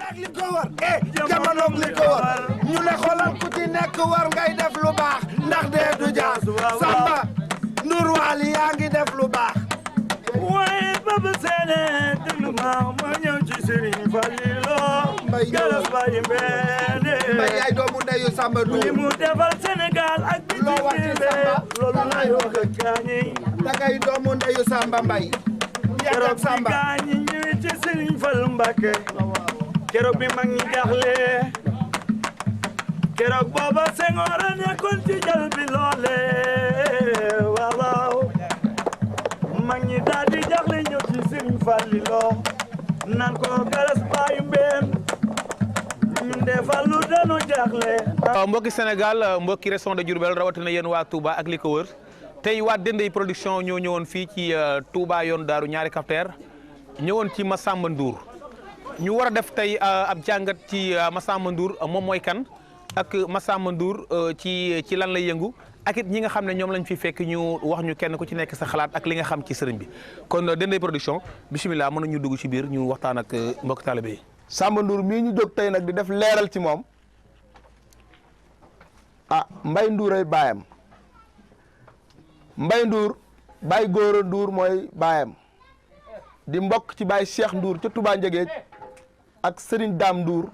ak li ko war jamono li ko war ñu ne xoolal ku ci nekk war ngay def lu baax ndax dee du jaar Samba Ndour Wally yaa ngi def lu baax waaye Baba Sene déglu ma ñëw ci Serigne Fallilo galas bayi mbene mbay yaay doomu ndeyu Samba Ndour li mu defal Sénégal ak bi loo wax ci Samba loolu lay wax ak gaañi dangay doomu ndeyu Samba Mbay keroog bi gaañi ñëwee ci Serigne Fall Mbacké keroog bi mag ñi jaxle keroog booba Senghor a nekkoon ci jal bi loole waaw mag ñi daal di jaxle ñëw ci Serigne Fallilo naan ko galas bayu mbeen ñun de Fallu dañu jaxle mbokki Sénégal mbokki région de Diourbel rawatina yéen waa Touba ak li ko wër tey waa Dendey production ñoo ñëwoon fii ci Touba yoon daaru ñaari Kafteer ñëwoon ci Massamba Ndour ñu war a def tey ab jàngat ci Massamba Ndour moom mooy kan ak Massamba Ndour ci lan lay yëngu ak it ñi nga xam ne ñoom lañ fi fekk ñu wax ñu kenn ku ci nekk sa xalaat ak li nga xam ci sëriñ bi kon Dendey production bisimilah mën nañu dugg ci biir ñu waxtaan ak mbokk taalibe yi. Samba Ndour mii ñu jóg tey nag di def leeral ci moom Mbay Ndour ay baayam Mbay Ndour Baay Góora Ndour mooy baayam di mbokk ci Baay Cheikh Ndour ca Touba Njëgeej ak Serigne Dame Ndour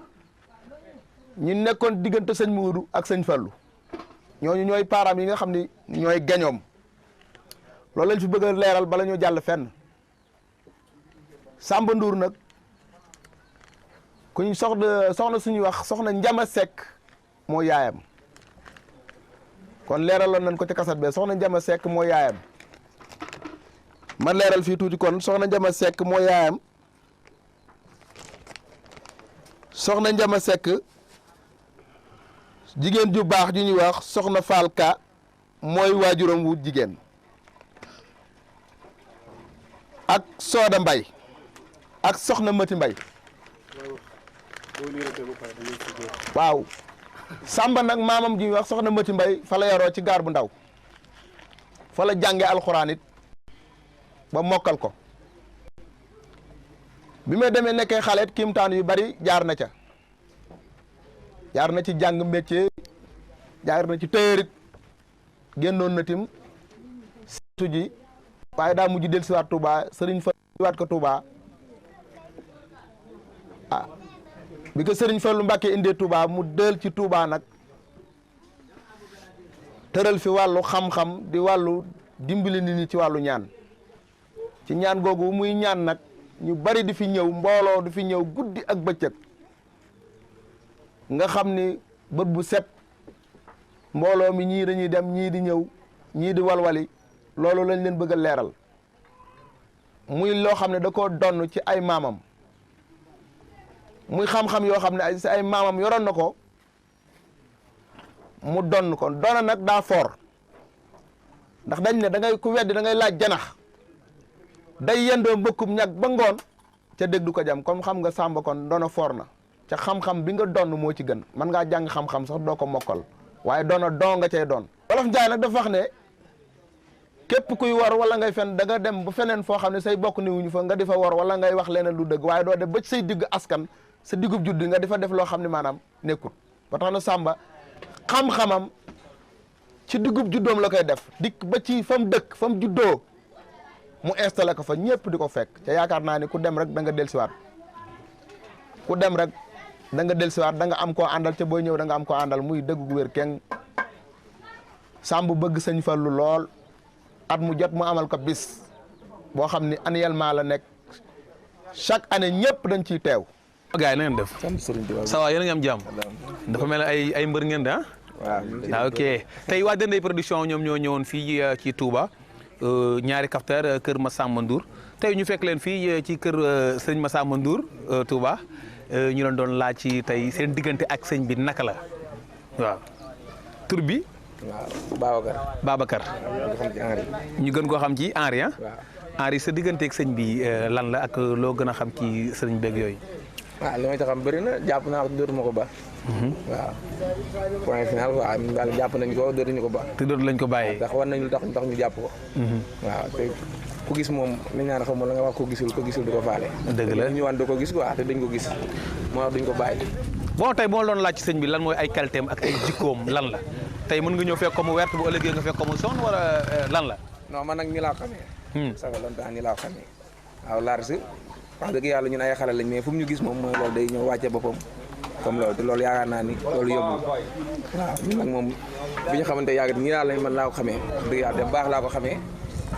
ñu nekkoon diggante sëñ Muudu ak sëñ Fallu ñooñu ñooy param yi nga xam ni ñooy gañoom loolu lañ fi bëgg a leeral bala ñoo jàll fenn Samba Ndour nag kuñ soxna suñuy wax soxna Njama Seck moo yaayam kon leeraloon nañ ko ci kasat be soxna Njama Seck moo yaayam man leeral fii tuuti kon soxna Njama Seck moo yaayam soxna Njama Seck jigéen ju baax ju ñuy wax soxna Falka mooy waajuram wu jigéen ak Sooda Mbay ak soxna Mati Mbay waaw Samba nag maamam ji ñuy wax soxna Mati Mbay fa la yaroo ci gaar bu ndaw fa la jànge alxuraan it ba mokkal ko bi ma demee nekkee xale it kiimtaan yu bari jaar na ca jaar na ci jàng métier jaar na ci tëyërit génnoon na tim seetu ji waaye daa mujj del siwaat Touba sëriñ fa waat ko Touba bi ko sëriñ Fallu Mbàkke indee Touba mu del ci Touba nag tëral fi wàllu xam-xam di wàllu dimbali nit ñi ci wàllu ñaan ci ñaan googu muy ñaan nag ñu bari di fi ñëw mbooloo di fi ñëw guddi ak bëccëg nga xam ni bët bu set mbooloo mi ñii dañuy dem ñii di ñëw ñii di walwali loolu lañ leen bëgg a leeral muy loo xam ne da koo donn ci ay maamam muy xam-xam yoo xam ne ay maamam yoroon na ko mu donn ko doona nag daa foor ndax dañ ne da ngay ku weddi da ngay laaj janax day yendoo mbëkkum ñag ba ngoon ca dégg du ko jam comme xam nga Samba kon doona foor na ca xam-xam bi nga donn moo ci gën mën ngaa jàng xam-xam sax doo ko mokkal waaye doona doo nga cay doon wolof Njaay nag dafa wax ne képp kuy wor wala ngay fen da nga dem ba feneen foo xam ne say bokk ni wuñu fa nga di fa wor wala ngay wax leneen lu dëgg waaye doo def ba say digg askan sa diggub juddi nga di fa def loo xam ne maanaam nekkut ba tax na Samba xam-xamam ci diggub juddoom la koy def dikk ba ci fa mu dëkk fa mu juddoo mu installé ko fa ñëpp di ko fekk ca yaakaar naa ni ku dem rek da nga dellusiwaat ku dem rek da nga dellusiwaat da nga am koo àndal ca booy ñëw da nga am koo àndal muy dëgg gu wér keng Samba bëgg sëñ Fallu lool at mu jot mu amal ko bis boo xam ni annuellement la nekk chaque année ñëpp dañ ciy teew. gars yi na ngeen def. ça va yéen a ngi am jàmm. dafa mel ne ay mbër ngeen de ah. waaw ok tey waa Dendey production ñoom ñoo ñëwoon fii ci Touba ñaari Kafteer kër Massamba Ndour tey ñu fekk leen fii ci kër sëñ Massamba Ndour Touba ñu leen doon laaj ci tey seen diggante ak sëñ bi naka la waaw tur bi. waaw Babacar. ñu gën koo xam ci Henri ah. Henri sa digganteeg sëñ bi lan la ak loo gën a xam ci sëñ beeg yooyu. waaw li ma ci xam bëri na jàpp naa ko dootuma ko ba. waaw point final waaw ñun daal jàpp nañ ko dootuñu ko ba. te dootu lañ ko bàyyi. ndax war nañ lu tax ñu jàpp ko. waaw te ku gis moom nañ naan xam la nga wax ko gisul du ko faale. dëgg la ñu wan du ko gis quoi te dañ ko gis moo wax duñ ko bàyyi. bon tey boo doon laaj ci sëñ bi lan mooy ay qualité am ak ay jikkoom lan la tey mën nga ñëw fekk ko mu wert bu ëllëgee nga fekk ko mu son wala lan la. non man nag ni laa ko xamee. ça fait longtemps ni laa ko xamee waaw Lars wax dëgg yàlla ñun ay xale lañ mais fu mu ñu gis moom mooy loolu day ñëw wàcce boppam comme loolu te loolu yaakaar naa ni loolu yóbbu waaw ñun nag moom bi ñu xamante yàgg nii daal lañ man laa ko xamee wax dëgg yàlla de baax laa ko xamee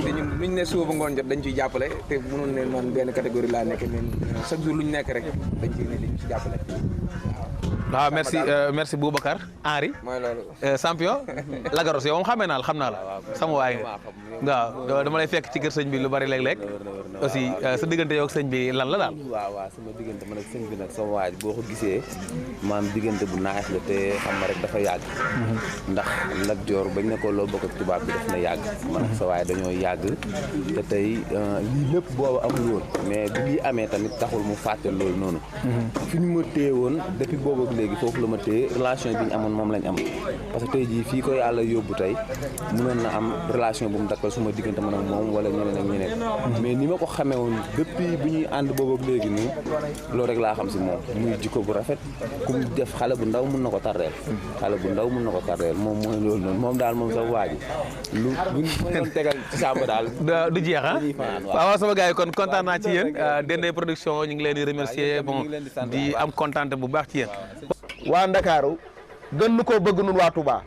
te ñun luñ ne suba ba ngoon jot dañ ciy jàppale te mënoon ne man benn catégorie laa nekk mais chaque jour luñ nekk rek dañ ci jàppale waaw merci Boubacar Henri mooy loolu champion Lagaros yow moom xamee naa la sama waay nga waaw dama lay fekk ci kër sëñ bi lu bari léeg-léeg aussi sa diggante yow ak sëñ bi lan la daal waaw sama diggante man ak sëñ bi nag sama waay boo ko gisee maam diggante bu naaj la te xam nga rek dafa yàgg ndax Lat Joor bañ ne ko loo bokk ak tubaab bi daf na yàgg man ak sa waay dañoo yàgg te tey lii lépp boobu amul woon mais bi lii amee tamit taxul mu fàtte loolu noonu fi ñu ma téye woon depuis boobu léegi foofu la ma téye relation bi ñu amoon moom lañ am parce que tey jii fii ko yàlla yóbbu tey mënoon na am relation bu mu dakkal suma diggante man ak moom wala ñeneen ak ñeneen mais ni ma ko xamee woon depuis bi ñuy ànd boobu ak léegi nii loolu rek laa xam si moom muy jikko bu rafet ku mu def xale bu ndaw mun na ko tardeel moom mooy loolu noonu moom daal moom sa waaji lu buñ ma doon tegal ci sàmba daal du jeex waaw sama gars yi kon kontaan naa ci yéen Dendey production ñu ngi leen di remercier bon di am kontaan bu baax ci yéen waa Ndakaaru gën nu koo bëgg nun waa Touba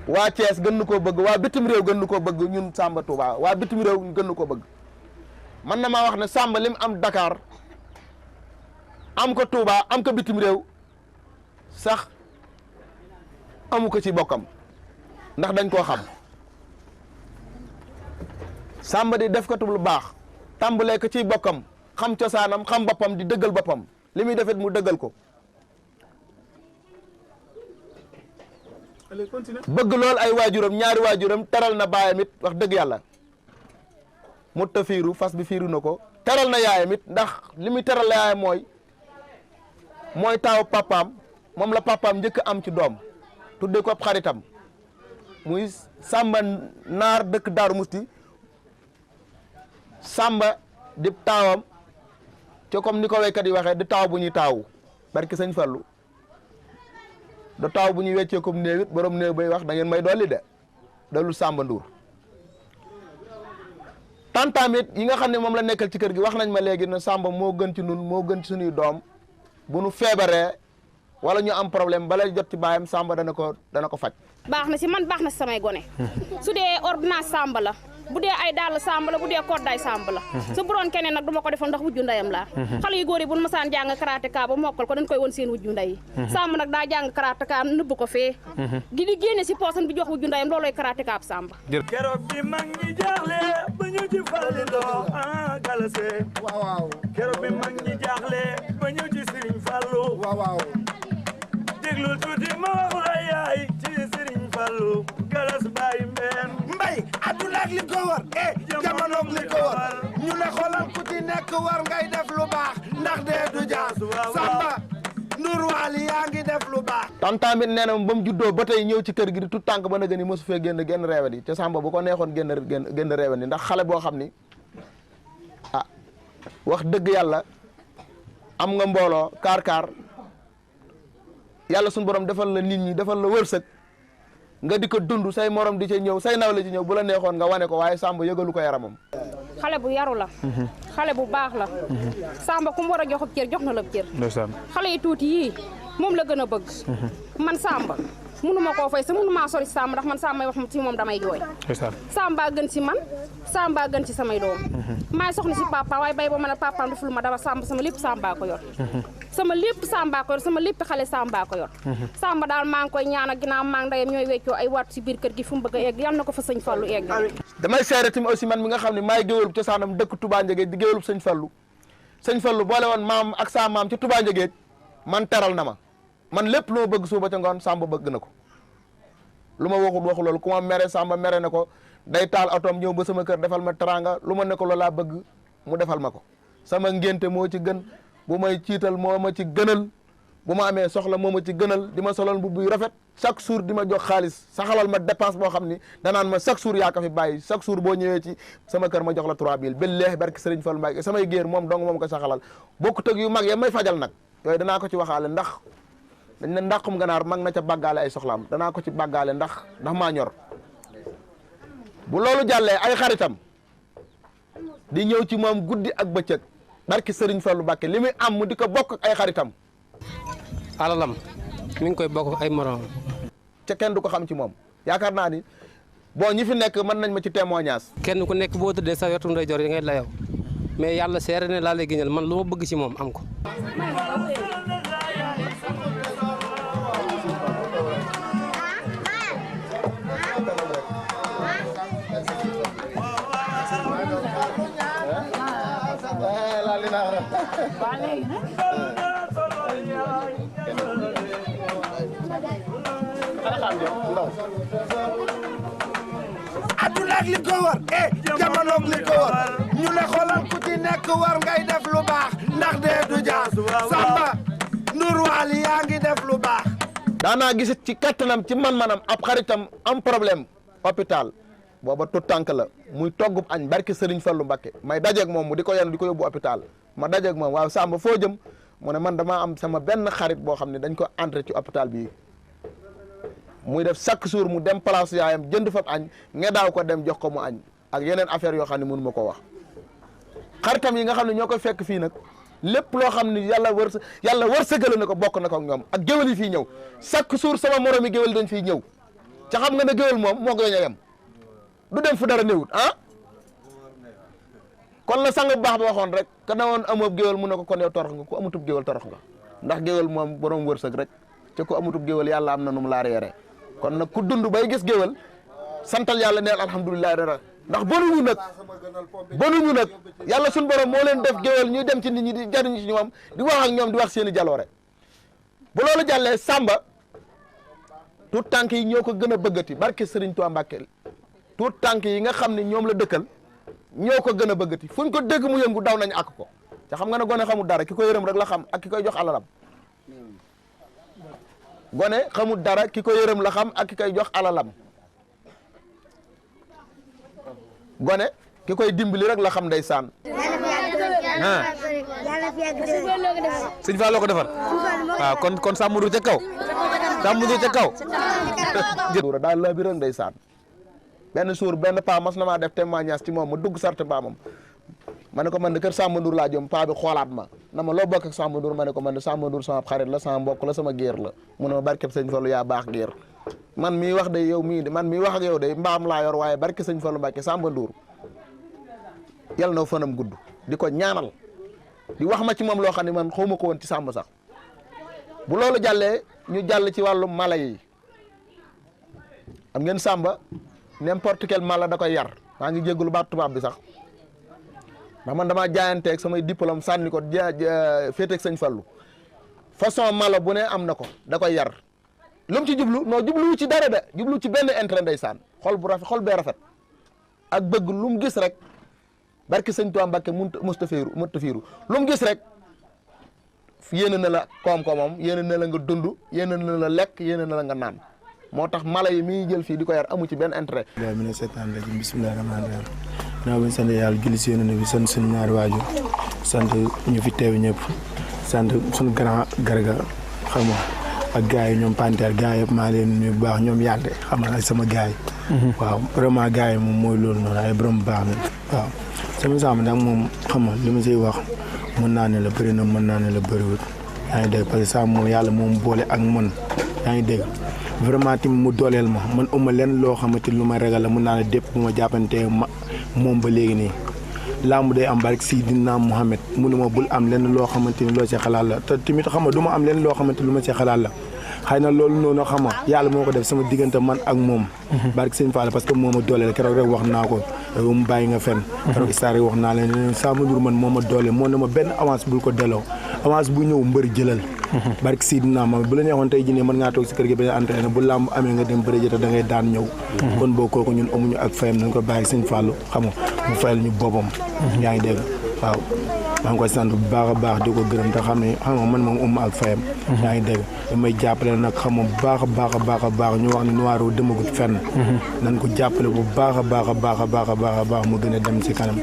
waa Thiès gën nu koo bëgg waa bitim réew gën nu koo bëgg ñun Samba Touba waa bitim réew gën nu koo bëgg man na maa wax ne Samba lim am Dakar am ko Touba am ko bitim réew sax amu ko ci bokkam ndax dañ koo xam Samba di def ko lu baax tàmbalee ko ci bokkam xam cosaanam xam boppam di dëggal boppam li muy defet mu dëggal ko bëgg lool ay waajuram ñaari waajuram teral na baayam it wax dëgg yàlla mu ta fiiru fas bi fiiru na ko teral na yaayam it ndax li muy teral la yaayam mooy taaw papaam moom la papaam njëkk am ci doom tudde ko xaritam muy Samba Naar dëkk Daaru Musti Samba di taawam te comme ni ko waykat yi waxee di taaw bu ñuy taawu barki sëñ Fallu da taaw bu ñuy weccee comme néew it borom néew bay wax da ngeen may dolli de dalul Samba Ndour tantaam it yi nga xam ne moom la nekkal ci kër gi wax nañ ma léegi ne Samba moo gën ci nun moo gën ci suñuy doom bu nu feebaree wala ñu am problème bala jot ci baayam Samba dana ko faj. baax na si man baax na si samay gone su dee ordonnance Samba la bu dee ay dàll Samba la bu dee koddaay Samba la su bu doon keneen nag du ma ko defal ndax wujju ndeyam laa xale yu góor yi bu nu masaan jàng karateka ba mokkal ko dañ koy won seen wujju ndey yi Samba nag daa jàng karateka nëbb ko fee gi di génne si poosam bi jox wujju ndeyam looloy karateka ab Samba keroog bi mag ñi jaaxle ba ñu ci Falliloo galase waaw keroog bi mag ñi jaaxle ba ñu ci Serigne Fallou waaw déglul tuuti ma wax la yaay ci Serigne Fallou galas baay mbeen mbay adduna ak li ko war jamonoog li ko war ñu ne xoolal ku ci nekk war ngay def lu baax ndax dee du jaas Samba Ndour Waly yaa ngi def lu baax tantamit nee na ba mu juddoo ba tey ñëw ci kër gi di tout tànk ba na gën mosu fee génn reewet yi te Samba bu ko neexoon génn reewet yi ndax xale boo xam ni wax dëgg yàlla am nga mbooloo kaar yàlla suñu borom defal la nit ñi defal la wërsëg nga di ko dund say morom di ca ñëw say nawle ci ñëw bu la neexoon nga wane ko waaye Samba yëgalu ko yaramam. xale bu yaru la xale bu baax la Samba ku mu war a joxub cër jox na la cër xale yi tuuti yii moom la gën a bëgg man Samba mënuma koo fay sa mënumaa sori si Samba ndax man Samba may wax ci moom damay jooy Samba gën ci man Samba gën ci samay doom maay soxna si papa waaye bay ba mën a papaam deful ma dara Samba sama lépp Samba ko yor sama lépp Samba ko yor sama lépp xale Samba ko yor Samba daal maa ngi koy ñaan ak ginnaaw maa ngi ndeyam ñooy weccoo ay waat si biir kër gi fu mu bëgg a egg yal na ko fa sëñ Fallu egg damay seere tamit aussi man mi nga xam ne maay géwélub cosaanam dëkk Touba Ndiéguène di géwélub sëñ Fallu boole woon maam ak sa maam ci Touba Ndiéguène man teral na ma man lépp lu ma bëgg suuba ca ngoon Samba bëgg na ko lu ma waxu loolu ku ma mere Samba mere na ko day taal otoom ñëw ba sama kër defal ma teranga lu ma ne ko loolaa bëgg mu defal ma ko sama ngénte moo ci gën bu may ciital moo ma ci gënal bu ma amee soxla moo ma ci gënal di ma solal mbubb yu rafet chaque jour di ma jox xaalis saxalal ma dépense boo xam ni danaan ma chaque jour yaa ko fi bàyyi chaque jour boo ñëwee ci sama kër ma jox la 3000 billahi barki Serigne Fall Mbacké samay géer moom dong moom ko saxalal bokku tëg yu mag ya may fajal nag yooyu danaa ko ci waxaale ndax dañ ne ndàqum ganaar mag na ca bàggaale ay soxlaam danaa ko ci bàggaale ndax maa ñor bu loolu jàllee ay xaritam di ñëw ci moom guddi ak bëccëg barki Serigne Fall Mbacké li muy am mu di ko bokk ak ay xaritam alalam mi ngi koy bokk ay morom ca kenn du ko xam ci moom yaakaar naa ni bon ñi fi nekk mën nañ ma ci témoignage kenn ku nekk boo tëddee sa wetu ndeyjoor yi ngay layaw mais yàlla seere ne laa lay giñal man lu ma bëgg ci moom am ko adduna ak li ko war jamono ak li ko war ñu ne xoolal ku ci nekk war ngay def lu baax ndax dee du jaas Samba Ndour Wally yaa ngi def lu baax daanaa gisit ci kattanam ci man-manam ab xaritam am problème hôpital booba tout tànk la muy toggub añ barki Serigne Fallou Mbacké may dajeeg moom mu di ko yenu di ko yóbbu hôpital ma dajeeg moom waaw Samba foo jëm mu ne man damaa am sama benn xarit boo xam ne dañ ko entré ci hôpital bii muy def chaque jour mu dem place yaayam jënd fa añ nga daaw ko dem jox ko mu añ ak yeneen affaire yoo xam ne mënu ma ko wax xaritam yi nga xam ne ñoo koy fekk fii nag lépp loo xam ne yàlla wërsëgale na ko bokk na ko ak ñoom ak géwél yi fii ñëw chaque jour sama morom yi géwél dañ fiy ñëw ca xam nga ne géwél moom moo ko yem du dem fu dara néewut ah kon la sang bu baax ba waxoon rek ka ne woon amoob géwél mu ne ko kon yow torox nga ku amutub géwél torox nga ndax géwél moom borom wërsëg rek ca ku amutub géwél yàlla am na nu mu laa reere kon nag ku dund bay gis géwél santal yàlla neel alhamdulilah rek ndax bonuñu nag yàlla suñu borom moo leen def géwél ñuy dem ci nit ñi di jariñu ci ñoom di wax ak ñoom di wax seeni jaloore bu loolu jàllee Samba tout tànk yi ñoo ko gën a bëggati barke Serigne Touba Mbacké tout tànk yi nga xam ne ñoom la dëkkal ñoo ko gën a bëggati fuñ ko dégg mu yëngu daw nañ ak ko te xam nga ne gone xamul dara ki ko yërëm rek la xam ak ki koy jox alalam gone xamul dara ki ko yërëm la xam ak ki koy jox alalam gone ki koy dimbali rek la xam ndeysaan sëñ Fall loo ko defar waaw kon Samba Ndour ca kaw Samba Ndour ca kaw daal la bi rek ndeysaan benn suur benn paa mas na maa def témoignage ci moom ma dugg sarte baamam ma ne ko man de kër Samba Ndour laa jëm paa bi xoolaat ma na ma loo bokk ak Samba Ndour ma ne ko man de Samba Ndour sama xarit la sama mbokk la sama géer la mu ne ma barkeb sëñ Fallu yaa baax géer man mii wax de yow mii man mii wax ak yow de mbaam laa yor waaye barke sëñ Fallu Mbacké Samba Ndour yal na fanam gudd di ko ñaanal di wax ma ci moom loo xam ne man xawma ko woon ci Samba sax bu loolu jàllee ñu jàll ci wàllu mala yi am ngeen Samba n'importe quel mala da koy yar maa ngi jégalu baat tubaab bi sax ndax man damaa jaayanteeg samay diplôme sànni ko féeteeg sëñ Fallu façon mala bu ne am na ko da koy yar lu mu ci jublu non jubluwu ci dara de jublu ci benn intérêt ndeysaan xol bu rafet xol bee rafet ak bëgg lu mu gis rek barki sëñ Tuubaa Mbacké mustafiiru lu mu gis rek yéene na la koom-koomam yéene na la nga dund yéene na la lekk yéene na la nga naan moo tax mala yi mi jël fii di ko yar amu ci benn intérêt. waaw mi ne seetaan rek bisimilah rahmaani rahiim naa bañ sant yàlla julli si yéen bi sant suñu ñaari waajur sant ñu fi teew ñëpp sant suñu grand garga xam nga ak gars yi ñoom Panter gars yëpp maa leen nuyu bu baax ñoom yàgg xam nga sama gars yi. waaw vraiment gars yi moom mooy loolu noonu ay borom baax na waaw. sama Samba nag moom xam nga li ma siy wax mën naa ne la bëri na mën naa ne la bëriwul yaa ngi dégg parce que Samba moom yàlla moom boole ak man yaa ngi dégg vraiment tamit mu dooleel ma man uma leen loo xamante lu ma ragal la mën naa ne dépp bu ma jàppantee ma moom ba léegi nii laamu day am barke Seydina Mohamed mënuma bul am lenn loo xamante ni loo ci xalaat la te tamit xam nga du ma am lenn loo xamante lu ma ci xalaat la xëy na loolu noonu xam nga yàlla moo ko def sama diggante man ak moom barke Sëñ Fall parce que moo ma dooleel keroog rek wax naa ko mu bàyyi nga fen keroog histoire yi wax naa leen Samba Ndour man moo ma dooleel moo ne ma benn avance bul ko delloo avance bu ñëw mbër jëlal barke Seydina ma bu la neexoon tey jii mën ngaa toog si kër gi ba entraîné bu làmb amee nga dem bëri jëta da ngay daan ñëw kon boo kooku ñun amuñu ak fayam nañ ko bàyyi Sëñ Fallu xam nga mu fayal ñu boppam yaa ngi dégg waaw maa ngi koy sant bu baax a baax di ko gërëm te xam ne xam nga man moom umma ak fayam. yaa ngi dégg damay jàppale nag xam nga bu baax a baax a baax a baax ñu wax ne Noireau demagut fenn. nañ ko jàppale bu baax a baax a baax a baax a baax a baax mu gën a dem si kanam.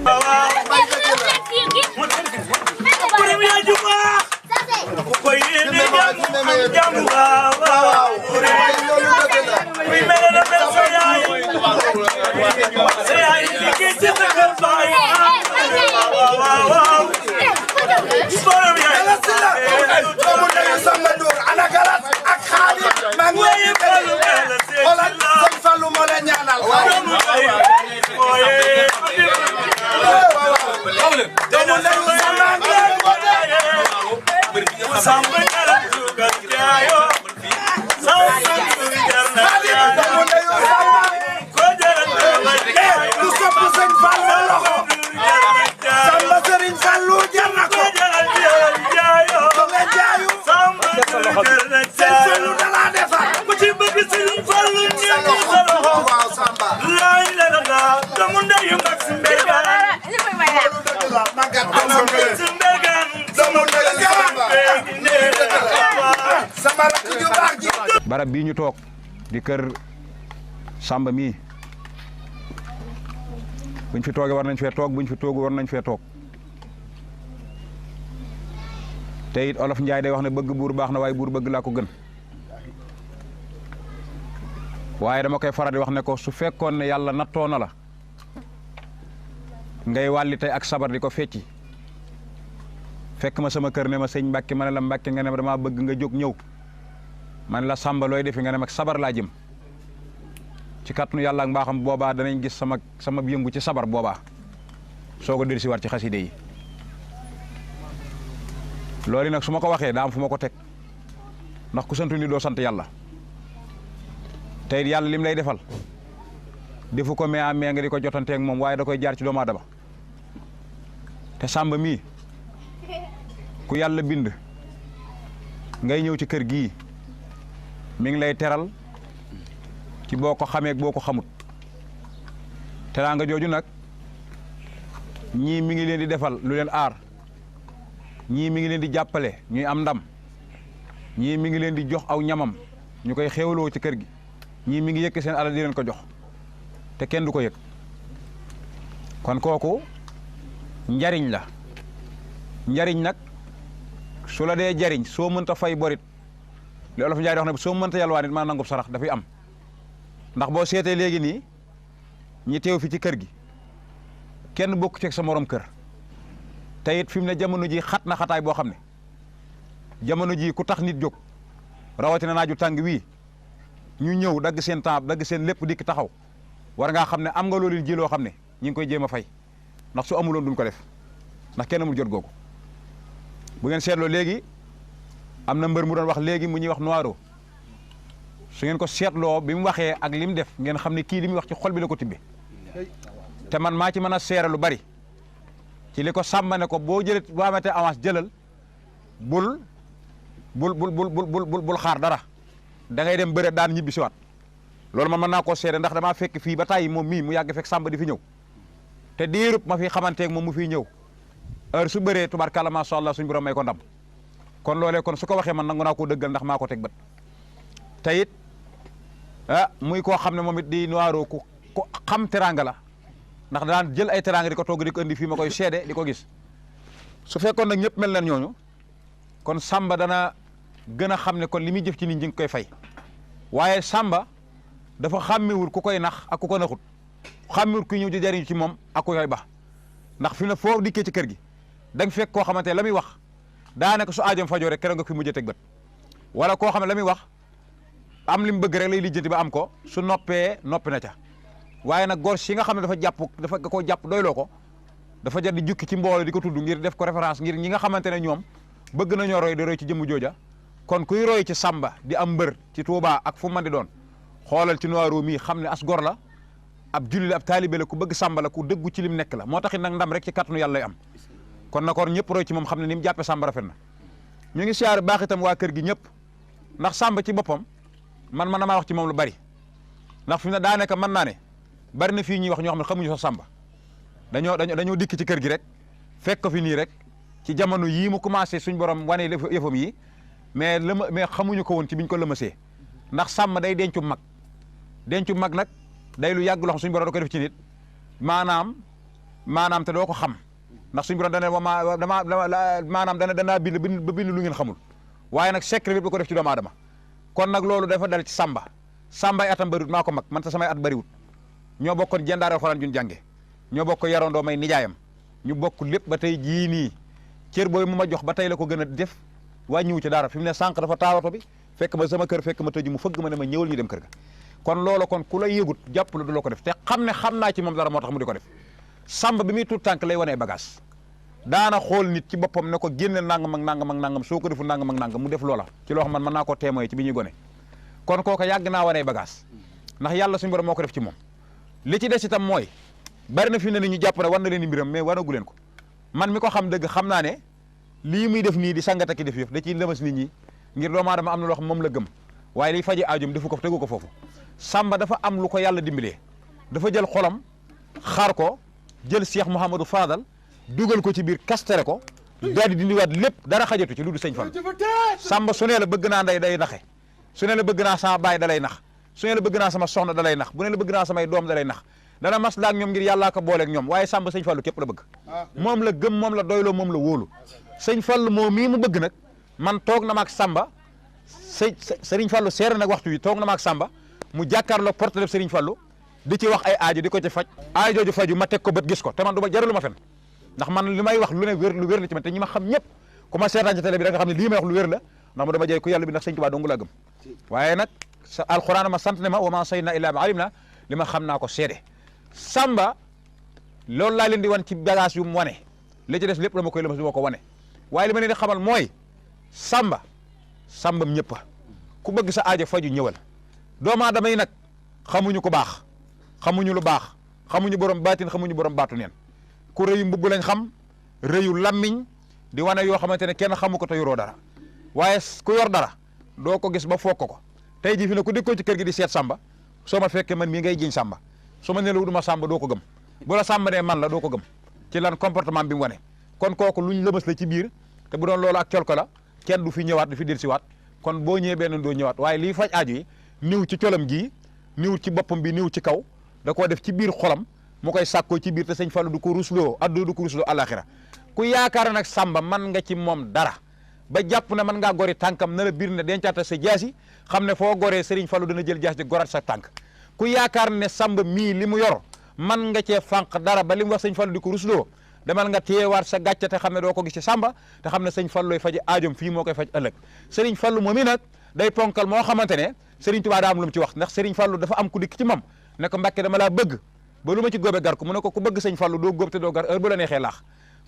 barab bii ñu toog di kër Samba mii buñ fi toogee war nañ fee toog buñ fi toogu war nañ fee toog te it olof Njaay day wax ne bëgg buur baax na waaye buur bëgg laa ko gën waaye dama koy faral di wax ne ko su fekkoon ne yàlla nattoo na la ngay wàlli tey ak sabar di ko fecci fekk ma sama kër ne ma sëñ Mbàkke ma ne la Mbàkke nga ne ma damaa bëgg nga jóg ñëw man la Samba looy defi nga ne mag sabar laa jëm ci kàttanu yàlla ak mbaaxam boobaa danañ gis sama yëngu ci sabar boobaa soo ko dellusi war ci xaside yi loolu nag su ma ko waxee daa am fu ma ko teg ndax ku santu ni doo sant yàlla tey yàlla lim lay defal defu ko mais amee nga di ko jotanteeg moom waaye da koy jaar ci doomu aadama te Samba mii ku yàlla bind ngay ñëw ci kër gii mi ngi lay teral ci boo ko xamee boo ko xamut teraanga jooju nag ñii mi ngi leen di defal lu leen aar ñii mi ngi leen di jàppale ñuy am ndam ñii mi ngi leen di jox aw ñamam ñu koy xéewloo ci kër gi ñii mi ngi yëkk seen alal di leen ko jox te kenn du ko yëg kon kooku njariñ la njariñ nag su la dee jariñ soo mënta fay borit li olof Njaay di wax ne soo mënta yalwaan nit maa nangub sarax dafay am ndax boo seetee léegi nii ñi teew fi ci kër gi kenn bokk ci sa morom kër te it fi mu ne jamono ji xat na xataay boo xam ne jamono ji ku tax nit jóg rawatina naaju tàng wii ñu ñëw dagg seen temps dagg seen lépp dikk taxaw war ngaa xam ne am nga loolu ji loo xam ne ñi ngi koy jéem a fay ndax su amuloon duñ ko def ndax kenn amul jot googu bu ngeen seetloo léegi am na mbër mu doon wax léegi mu ñuy wax Noireau su ngeen ko seetloo bi mu waxee ak li mu def ngeen xam ne kii li muy wax ci xol bi la ko tibbe te man maa ci mën a seere lu bari ci li ko Samba ne ko boo jëlee boo amatee avance jëlal bul xaar dara da ngay dem bëre daan ñibbi si waat loolu man mën naa koo seere ndax damaa fekk fii ba tàyyi moom mii mu yàgg fekk Samba di fi ñëw te diirub ma fi xamanteeg moom mu fiy ñëw heure su bëree tubaarkàlla macha allah suñu borom may ko ndam kon loolee kon su ko waxee man nangu naa koo dëggal ndax maa ko teg bët te it muy koo xam ne moom it di Noireau ku xam teranga la ndax daan jël ay teranga di ko togg di ko indi fii ma koy seede di ko gis su fekkoon nag ñëpp mel na ñooñu kon Samba dana gën a xam ne kon li muy jëf ci nit ñi ngi koy fay waaye Samba dafa xàmmewul ku koy nax ak ku ko naxut xàmmewul ku ñëw di jariñu ci moom ak ku koy bax ndax fi mu ne foo dikkee ci kër gi da nga fekk koo xamante ne la muy wax daanaka su aajoom fajoo rek keroog nga fi mujj a teg bët wala koo xam ne la muy wax am li mu bëgg rek lay lijjanti ba am ko su noppee noppi na ca waaye nag góor si nga xam ne dafa koo jàpp doyloo ko dafa jar di jukki ci mbooloo di ko tudd ngir def ko référence ngir ñi nga xamante ne ñoom bëgg nañoo roy di roy ci jëmm jooja kon kuy roy ci Samba di am mbër ci Touba ak fu mu mën di doon xoolal ci Noireau mii xam ne as gor la ab julli la ab taalibe la ku bëgg Samba la ku dëggu ci lim nekk la moo taxit nag ndam rek ci kattanu yàlla lay am kon na kon ñëpp roy ci moom xam ne ni mu jàppee Samba rafet na ñu ngi siyaar baax itam waa kër gi ñëpp ndax Samba ci boppam man maa wax ci moom lu bari ndax fi mu ne daanaka mën naa ne bari na fii ñuy wax ñoo xam ne xamuñu sax Samba dañoo dikk ci kër gi rek fekk ko fi nii rek ci jamono yii mu commencé suñ borom wane yëfam yi mais xamuñu ko woon ci biñ ko lëmasee ndax sàmm day dencu mag nag day lu yàgg loxo suñu borom da ko def ci nit maanaam te doo ko xam ndax suñu borom dana maanaam danaa bind ba bind lu ngeen xamul waaye nag secret bi da ko def ci doomu aadama kon nag loolu dafa dal ci sàmbay atam bëriwut maa ko mag man te samay at bëriwut ñoo bokkoon jendaare xoraan jun jànge ñoo bokk yarandoo may nijaayam ñu bokk lépp ba tey jii nii cër booy mu ma jox ba tey la ko gën a def wàññiwu ci dara fi mu ne sànq dafa taawato bi fekk ma sama kër fekk ma tëju mu fëgg ma ne ma ñëwal ñu dem kër ga kon loolu kon ku la yëgut jàpp la du la ko def te xam naa ci moom dara moo tax mu di ko def sàmb bi muy tuut tànk lay wanee bagage daana xool nit ci boppam ne ko génne nangam ak nangam ak nangam soo ko deful nangam ak nangam mu def loola ci loo xam man mën naa koo témoin ci bi ñuy gone kon kooka yàgg naa wanee bagage ndax yàlla suñu borom moo ko def ci moom li ci des itam mooy bari na fi ne ni ñu jàpp ne war na leen i mbiram mais wanagu leen ko man mi ko xam dëgg xam naa ne lii muy def nii di sangata ki def yëf da ciy lëmas nit ñi ngir doomu aadama am na loo xam moom la gëm waaye liy faji aajum defu ko tegu ko foofu sàmba dafa am lu ko yàlla dimbalee dafa jël xolam xaar ko jël Cheikh Mouhamadou Fadal dugal ko ci biir kastere ko daal di dindiwaat lépp dara xajatu ci lu du sëñ Fall sàmba su ne la bëgg naa nday day naxe su ne la bëgg naa sama baay da lay nax su ne la bëgg naa sama soxna da lay nax bu ne la bëgg naa samay doom da lay nax dana mas laak ñoom ngir yàllaa ko booleeg ñoom waaye sàmba sëñ Fallu képp la bëgg moom la gëm moom la doyloo moom la wóolu sëñ Fallu moom mii mu bëgg nag man toog na maak sàmba sëriñ Fallu seere nag waxtu wi toog na maak sàmba mu jàkkaarloo porte def sëriñ Fallu di ci wax ay aajo di ko ci faj aajooju faju ma teg ko bët gis ko te man du ma jaralu ma fen ndax man li may wax lu ne lu wér la ci man te ñi ma xam ñëpp ku ma seetaan ci télé bi da nga xam ne lii may wax lu wér la ndax ma dama jey ku yàlla bi ndax sëñ Tuubaa dongu laa gëm waaye nag sa alxuraan ma sant ne ma wa ma sayna illa ma alim na li ma xam naa ko seede sàmba loolu laa leen di wan ci bagage yu mu wane li ci des lépp dama koy lëmas du ma ko wane waaye li ma leen di xamal mooy sàmbam ñëpp ku bëgg sa aajo faju ñëwal doomu aadama yi nag xamuñu ko baax xamuñu lu baax xamuñu borom baatin xamuñu borom baatu neen ku rëyu mbubb lañ xam rëyu lammiñ di wane yoo xamante ne kenn xamu ko te yoroo dara waaye ku yor dara doo ko gis ba foog ko tey jii fi ne ku dikkoon ci kër gi di seet sàmba soo ma fekkee man mii ngay jiñ sàmba su ma ne la wuduma sàmba doo ko gëm bu la sàmba ne man la doo ko gëm ci lan comportement bi mu wane kon kooku luñ lëmas la ci biir te bu doon loolu ak colko la kenn du fi ñëwaat du fi dir siwaat kon boo ñëwee benn doo ñëwaat waaye lii faj aaju yi niw ci colam gii niw ci boppam bi niw ci kaw da koo def ci biir xolam mu koy sàkkoo ci biir te sëñ Fallu du ko rusloo addu du ko rusloo alaxira ku yaakaar nag sàmba man nga ci moom dara ba jàpp ne man ngaa gori tànkam na la biir ne dencaata sa jaasi xam ne foo goree Serigne Fallu dana jël jaas di gorat sa tànk ku yaakaar ne sàmba mii li mu yor man nga cee fànq dara ba li mu wax sëñ Fallu di ko rusloo demal nga téyewaat sa gàcce te xam ne doo ko gis ci sàmba te xam ne sëñ Fallu lay faji aajom fii moo koy faj ëllëg Serigne Fallu moom i nag day ponkal moo xamante ne Serigne Touba daa am lu mu ci wax ndax Serigne Fallu dafa am ku dikk ci moom ne ko Mbàkke dama laa bëgg ba lu ma ci góobe gar ko mu ne ko ku bëgg sëñ Fallu doo góob te doo gar heure bu la neexee laax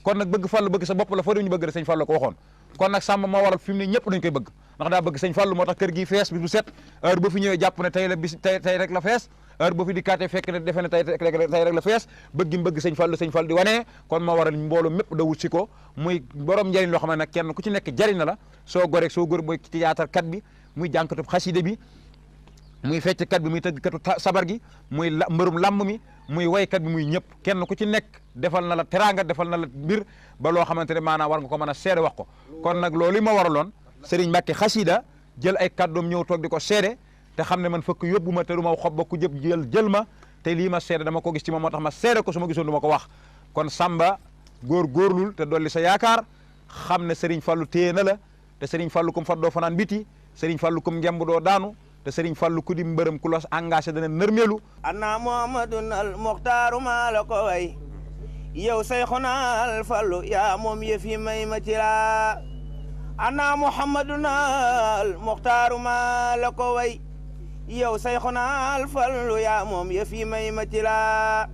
kon nag bëgg Fallu bëgg sa bopp la foo dem ñu bëgg sëñ Fallu ko waxoon kon nag sàmba moo waral fi mu ne ñëpp dañ koy bëgg ndax daa bëgg sëñ Fallu moo tax kër gi fees bi bu set heure boo fi ñëwee jàpp ne tey rek la fees heure boo fi di kaate fekk ne defe ne tey rek la fees bëgg mu bëgg sëñ Fallu di wanee kon moo waral mbooloo mépp da wut si ko muy borom njëriñ loo xam ne nag kenn ku ci nekk jariñ na la soo gorek soo góor mooy théâtre kat bi muy jànkatu xaside bi muy fecckat bi muy tëggkatu sabar gi muy mbërum làmb mi muy waykat bi muy ñëpp kenn ku ci nekk defal na la teraanga defal na la mbir ba loo xamante ne maanaam war nga ko mën a seede wax ko kon nag loolu ma waraloon Serigne Mbacke xasida jël ay kàddoom ñëw toog di ko seede te xam ne man fëkk yóbbu ma te du ma xob ba ku jëp jël ma te lii ma seede dama ko gis ci moom moo tax ma seede ko su ma gisoon du ma ko wax kon Samba góorgóorlul te dolli sa yaakaar xam ne Serigne Fallou téye na la te Serigne Fallou kum fat doo fanaan biti Serigne Fallou kum ngemb doo daanu te Serigne Fallou ku di mbërëm ku los engagé dana nërmeelu anna Muhammadun al Muxtaaru maa la ko way yow Seyxuna al Fallu yaa moom yëfi may ma ci la anna Muhammadun al Muxtaaru maa la ko way yow Seyxuna al Fallu yaa moom yëfi may ma ci la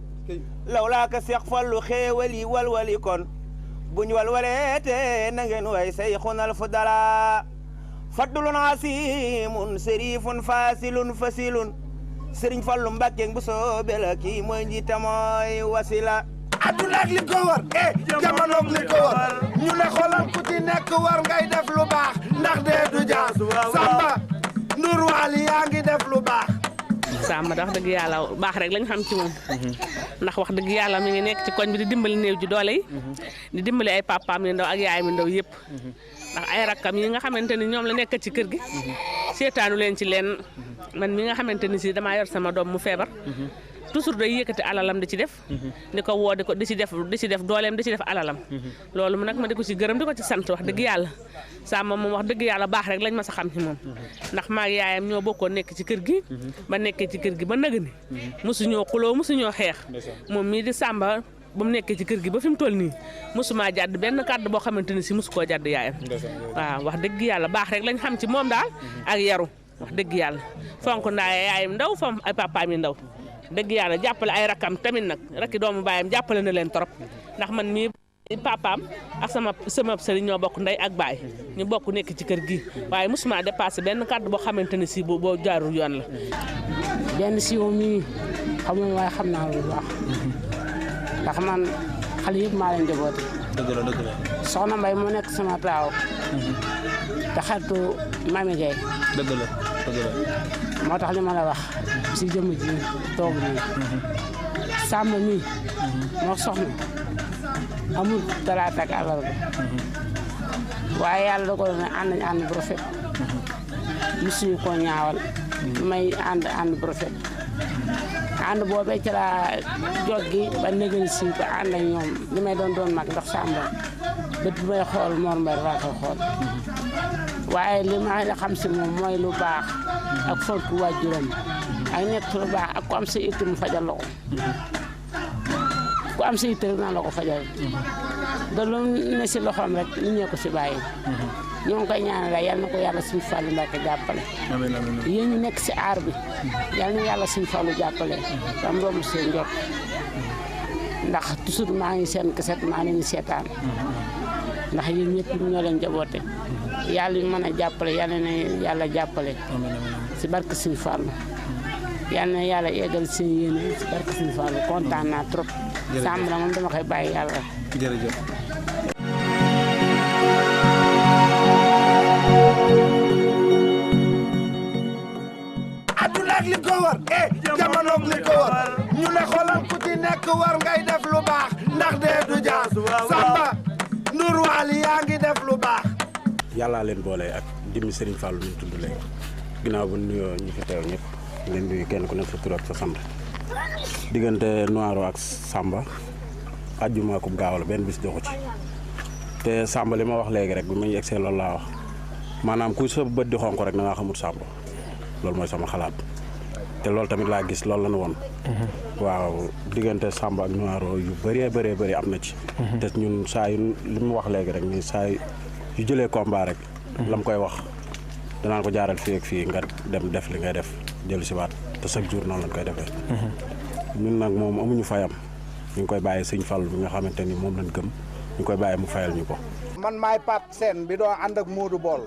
lawlaa ka Seex Fallu xéewali walwali kon buñ walwaleete na ngeen way Seyxuna al Fudala faddulun asimun serifun fasilun fasilun Serigne Fallu Mbàkke bu soobee la kii mooy njiita mooy wasila adduna ak li ko war jamono ak li ko war ñu ne xoolal ku ci nekk war ngay def lu baax ndax dee du jaas Samba Ndour Wali yaa ngi def lu baax Samba wax dëgg yàlla baax rek lañ xam ci moom ndax wax dëgg yàlla mi ngi nekk ci koñ bi di dimbali néew ji doole yi di dimbali ay papaam yu ndaw ak yaayam yu ndaw yëpp ndax ay rakkam yi nga xamante ni ñoom la nekk ci kër gi seetaanu leen ci leen man mi nga xamante ni si damaa yor sama doom mu feebar toujours day yëkkati alalam di ci def di ko woo di ci def dooleem di ci def alalam loolu mu nag ma di ko ci gërëm di ko ci sant wax dëgg yàlla Samba moom wax dëgg yàlla baax rek lañ ma sa xam ci moom ndax maag yaayam ñoo bokkoon nekk ci kër gi ba nekkee ci kër gi ba nëg ni mosuñoo xuloo mosuñoo xeex moom mii di Samba ba mu nekkee ci kër gi ba fi mu toll nii mosuma jàdd benn kàddu boo xamante ni si mosu koo jàdd yaayam waaw wax dëgg yàlla baax rek lañ xam ci moom daal ak yaru wax dëgg yàlla fonk ndaa yaayam ndaw fonk ay papaam yi ndaw dëgg yàlla jàppale ay rakam tamit nag rakki doomu baayam jàppale na leen trop ndax man mii papaam ak sama sëriñ ñoo bokk ndey ak baay ñu bokk nekk ci kër gi waaye mosuma dépassé benn kàddu boo xamante ne si boo jaarul yoon la. benn si moom mii xamul waaye xam naa lu baax ndax man xale yëpp maa leen jaboote. dëgg la dëgg la. soxna Mbaye moo nekk sama taaw. te xaritu Mami Gueye. dëgg la dëgg la. moo tax li ma la wax si jëmm ji toog nii Samba mii moo soxna amul talaata ak àllarba waaye yàlla dogal na ànd nañ ànd bu rafet musuñu ko ñaawal may ànd bu rafet ànd boobee ci laa jog gi ba négal si ba ànd ak ñoom li may doon mag ndax Samba bët bi may xool Mor Mbaye laa koy xool waaye li ma xam si moom mooy lu baax ak fonk waajuram ak nekk lu baax ak ku am sa itte mu fajal la ko ku am sa itte rek naa la ko fajal da lu ne si loxoom rek ñu ñee ko si bàyyi ñoo ngi koy ñaanal yal na ko yàlla suñu Fallu Mbàkke jàppale yéen ñu nekk si aar bi yal na yàlla suñu Fallu jàppale am romb seen njot ndax toujours maa ngi seen kaset maa ngi leen di seetaan ndax yéen ñëpp ñoo leen jaboote yàlla ñu mën a jàppale yàlla na yàlla jàppale si barke Sëñ Fallu yàlla na yàlla eggal seen yéene si barke Sëñ Fallu kontaan naa trop Samba moom dama koy bàyyi yàlla jërëjëf aduna ak li ko war jamono ak li ko war ñu ne xoolal ku ci nekk war ngay def lu baax ndax dee du jaas Samba Ndour Wally yaa ngi def lu baax yàllaa leen boole ak jëmmi Serigne Fallou ñu tudd léegi ginnaaw bu nuyoo ñi fi teew ñëpp leen nuyu kenn ku nekk sa tur ak sa sant diggante Noiro ak Samba ajjuma ko gaaw la benn bis doxu ci te Samba li ma wax léegi rek bi ma yegsee loolu laa wax maanaam ku sa bët di xonk rek da ngaa xamul Samba loolu mooy sama xalaat te loolu tamit laa gis loolu la ñu woon waaw diggante Samba ak Noiro yu bëree bëri am na ci te ñun saa yu li mu wax léegi rek ni saa yu jëlee combat rek lam koy wax danaan ko jaaral fii ak fii nga dem def li ngay def jël si waat te chaque jour noonu lañ koy defee ñun nag moom amuñu fayam ñu ngi koy bàyyi Sëñ Fallu bi nga xamante ni moom lañ gëm ñu koy bàyyi mu fayal ñu ko man maay Pape Sène bi doo ànd ak Modou Bol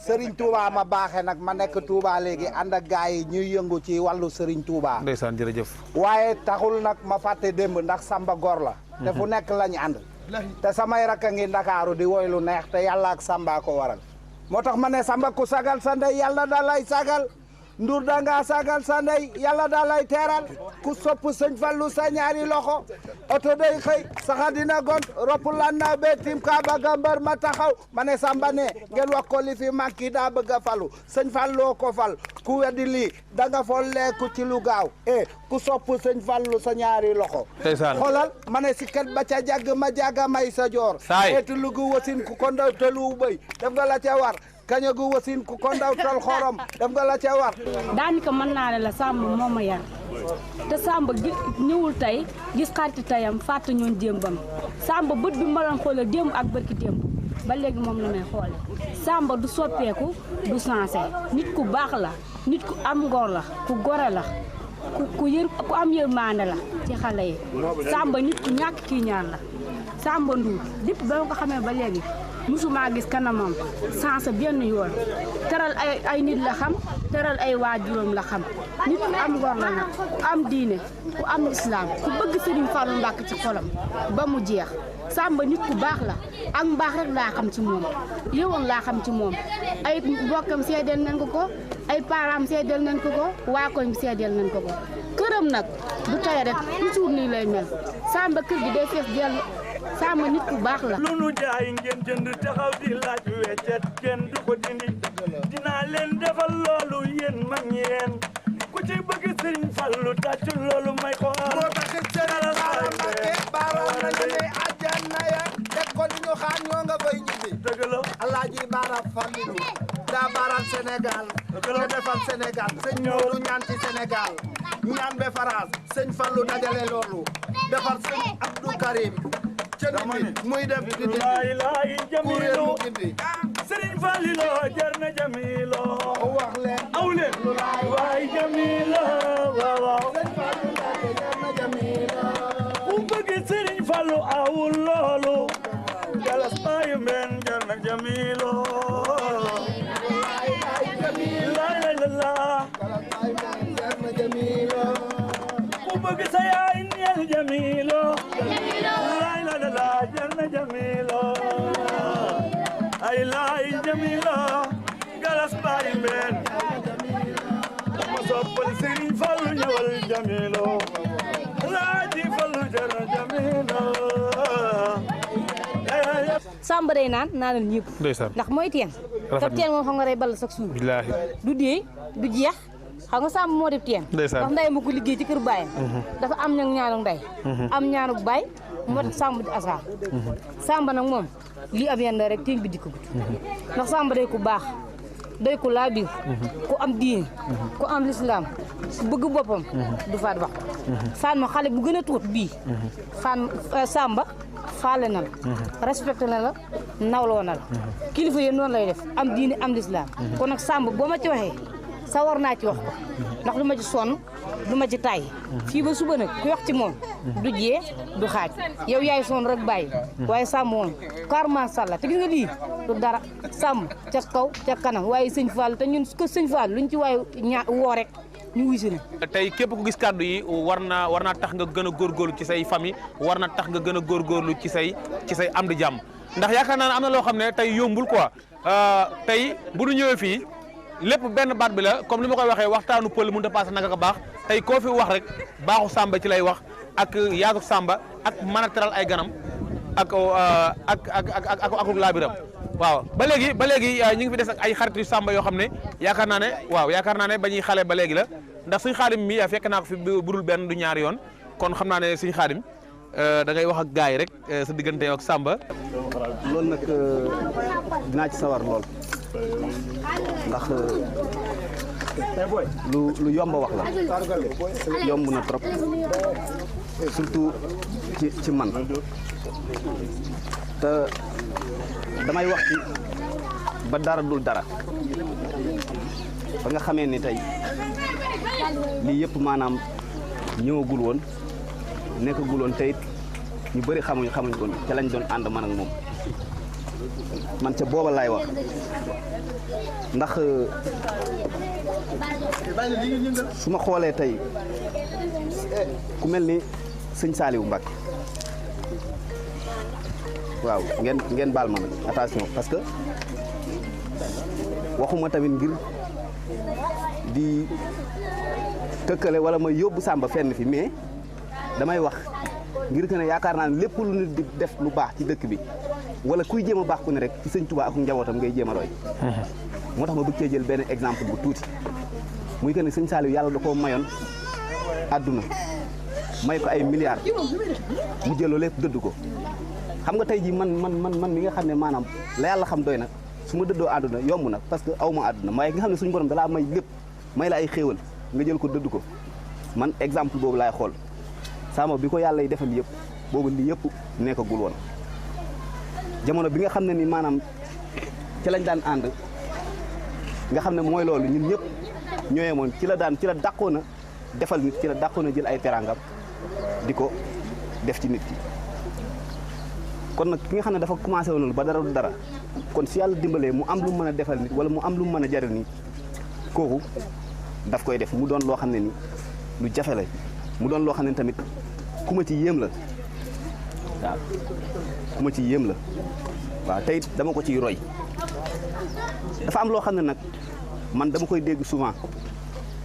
Serigne Touba ma baaxee nag ma nekk Touba léegi ànd ak gars yi ñuy yëngu ci wàllu Serigne Touba ndeysaan jërëjëf waaye taxul nag ma fàtte démb ndax Samba gor la te fu nekk lañu ànd te samay rakk a ngi Ndakaaru di woy lu neex te yàlla ak Samba ko waral moo tax ma ne Samba ku sagal sa ndey yàlla da lay sagal Ndour da nga sagal sa ndey yàlla da lay teeral ku sopp Sëñ Fallu sa ñaari loxo oto day xëy saxa dina gont ropp lan na be tim ka baga mbër ma taxaw ma ne Samba ne ngeen wax ko li fi manki daa bëgg a falu Sëñ Fallu ko fal ku weddi lii da nga folleeku ci lu gaaw ku sopp Sëñ Fallu sa ñaari loxo xoolal ma ne si kat ba ca jàgg ma jàgga may sa joor etu lugu wasin ku ko ndaw te lu bëy def nga la ca war kaña gu wasin ku ko ndaw tal xorom def nga la ca war daanaka mën naa ne la Samba moo ma yar te Samba ñëwul tey gis xarit tayam fàtte ñoon démbam Samba bët bi ma doon xoole démb ak bërki démb ba léegi moom la may xoole Samba du soppeeku du sensé nit ku baax la nit ku am ngor la ku gore la ku am yërmande la ci xale yi Samba nit ku ñàkk kii ñaan la Samba Ndour lépp ba nga ko xamee ba léegi musuma gis kanamam sans benn yoon teral ay nit la xam teral ay waajuram la xam nit ku am ngor la nag ku am diine ku am islam ku bëgg Serigne Fallou Mbacke ci xolam ba mu jeex Samba nit ku baax la ak mbaax rek laa xam ci moom yëwoon laa xam ci moom ay mbokkam seedeel nañ ko ay parents seedeel nañ ko waa koñ seedeel nañ ko këram nag du tey rek toujours nii lay mel Samba kër gi day fees dell Samba nit ku baax la. lu nu jaay ngeen jënd taxaw di laaj weccet kenn du ko dindi dinaa leen defal loolu yéen mag ñi yéen ku ci bëgg Sëriñ Fallu tàccu loolu may ko moo taxit Sëriñ Bara Mbacké baaraam nañu ne àjjana ya teg ko di ñu xaar ñoo nga koy ñibbi dëgg la Alaaji Bara Fallilu daa baaral Sénégal te defal Sénégal sëñ Moodu ñaan ci Sénégal ñaan be France sëñ Fallu dajale loolu defar sëñ Abdou Karim muy def di laay jamilo Sëriñ Fallilu jar na jamilo wax leen aw leen waay jamilo waaw ku bëgg Sëriñ Fallu awul loolu galas maayu men jar na jamilo laay la ku bëgg sa yaay neel jamilo laay la jar na jamilo ay laay jamilo galas maayu men ma soppal Sëriñ Fallu ñëwal jamilo laaji Fallu jar na jamilo Samba day naanal ñëpp ndax mooy teen te teen moom xam nga day ball sax suur du dee du jeex xam nga Samba moo def teen ndax nday ma ko liggéey ci kër baayam dafa am ñag ñaanu nday am ñaanu baay moo tax Samba di asaar Samba nag moom lii ab yenda rek teen bi dikk gut ndax Samba day ku baax day ku laabiir ku am diine ku am lislaam ku bëgg boppam du faat wax fan ma xale bu gën a tuut bii fan Samba faale na la respecté na la nawloo na la kilifa yi noonu lay def am diine am lislaam kon nag Samba boo ma ci waxee sa war naa ci wax ko ndax du ma ci sonn du ma ci tàyyi fii ba suba nag ku wax ci moom du jee du xaaj yow yaay sonn rek bàyyi waaye Samba moom kar masàlla te gis nga lii du dara Samba ca kaw ca kanam waaye sëñ Fall te ñun ko sëñ Fall luñ ci waaye woo rek ñu wisi na tey képp ku gis kàddu yi war naa tax nga gën a góorgóorlu ci say famille war na tax nga gën a góorgóorlu ci say am di jàmm ndax yaakaar naa ne am na loo xam ne tey yombul quoi tey bu ñu ñëwee fii lépp benn baat bi la comme li ma koy waxee waxtaanu pël mënut a paase naka ko baax tey koo fi wax rek baaxu Samba ci lay wax ak yaatu Samba ak mën a teral ay ganam ak laabiram waaw ba léegi ñu ngi fi des ak ay xarit yu Samba yoo xam ne yaakaar naa ne ba ñuy xale ba léegi la ndax suñ xaadim mi fekk naa ko fi budul benn du ñaari yoon kon xam naa ne suñ xaadim da ngay wax ak gars yi rek sa diggante ak Samba. loolu nag dinaa ci sawar lool ndax lu yomb wax la yomb na trop surtout ci man te damay wax ci ba dara dul dara ba nga xamee ni tey lii yëpp maanaam ñëwagul woon nekkagul woon tey ñu bëri xamuñ ko ca lañ doon ànd man ak moom man ca booba laay wax ndax su ma xoolee tey ku mel ni sëñ Saliou Mbacké waaw ngeen baal ma nag attention parce que waxuma tamit ngir di tëkkale wala ma yóbbu Samba fenn fi mais damay wax ngir que ne yaakaar naa ne lépp lu nit di def lu baax ci dëkk bi wala kuy jéem a baax ku ne rek ci sëñ Touba ak njabootam ngay jéem a roy moo tax ma bëgg cee jël benn exemple bu tuuti muy que ne sëñ Saliou yàlla da koo mayoon àdduna may ko ay milliards mu jëloo lépp dëdd ko xam nga tey jii man mi nga xam ne maanaam la yàlla xam doy na su ma dëddoo àdduna yomb na parce que aw ma àdduna waaye nga xam ne suñu borom dalaa may lépp may la ay xéewal nga jël ko dëdd ko man exemple boobu laay xool Samba bi ko yàlla yi defal yëpp boobu lii yëpp nekkagul woon jamono bi nga xam ne ni maanaam ci lañ daan ànd nga xam ne mooy loolu ñun ñëpp ñooyee moon ci la dàqoon a defal nit ci la dàqoon a jël ay terangam di ko def ci nit ki kon nag ki nga xam ne dafa commencé woon ba dara du dara kon si yàlla dimbalee mu am lu mu mën a defal nit wala mu am lu mu mën a jaral nit kooku daf koy def mu doon loo xam ne ni lu jafe la mu doon loo xam ne tamit ku ma ci yéem la waaw ku ma ci yéem la waaw tey dama ko ciy roy dafa am loo xam ne nag man dama koy dégg souvent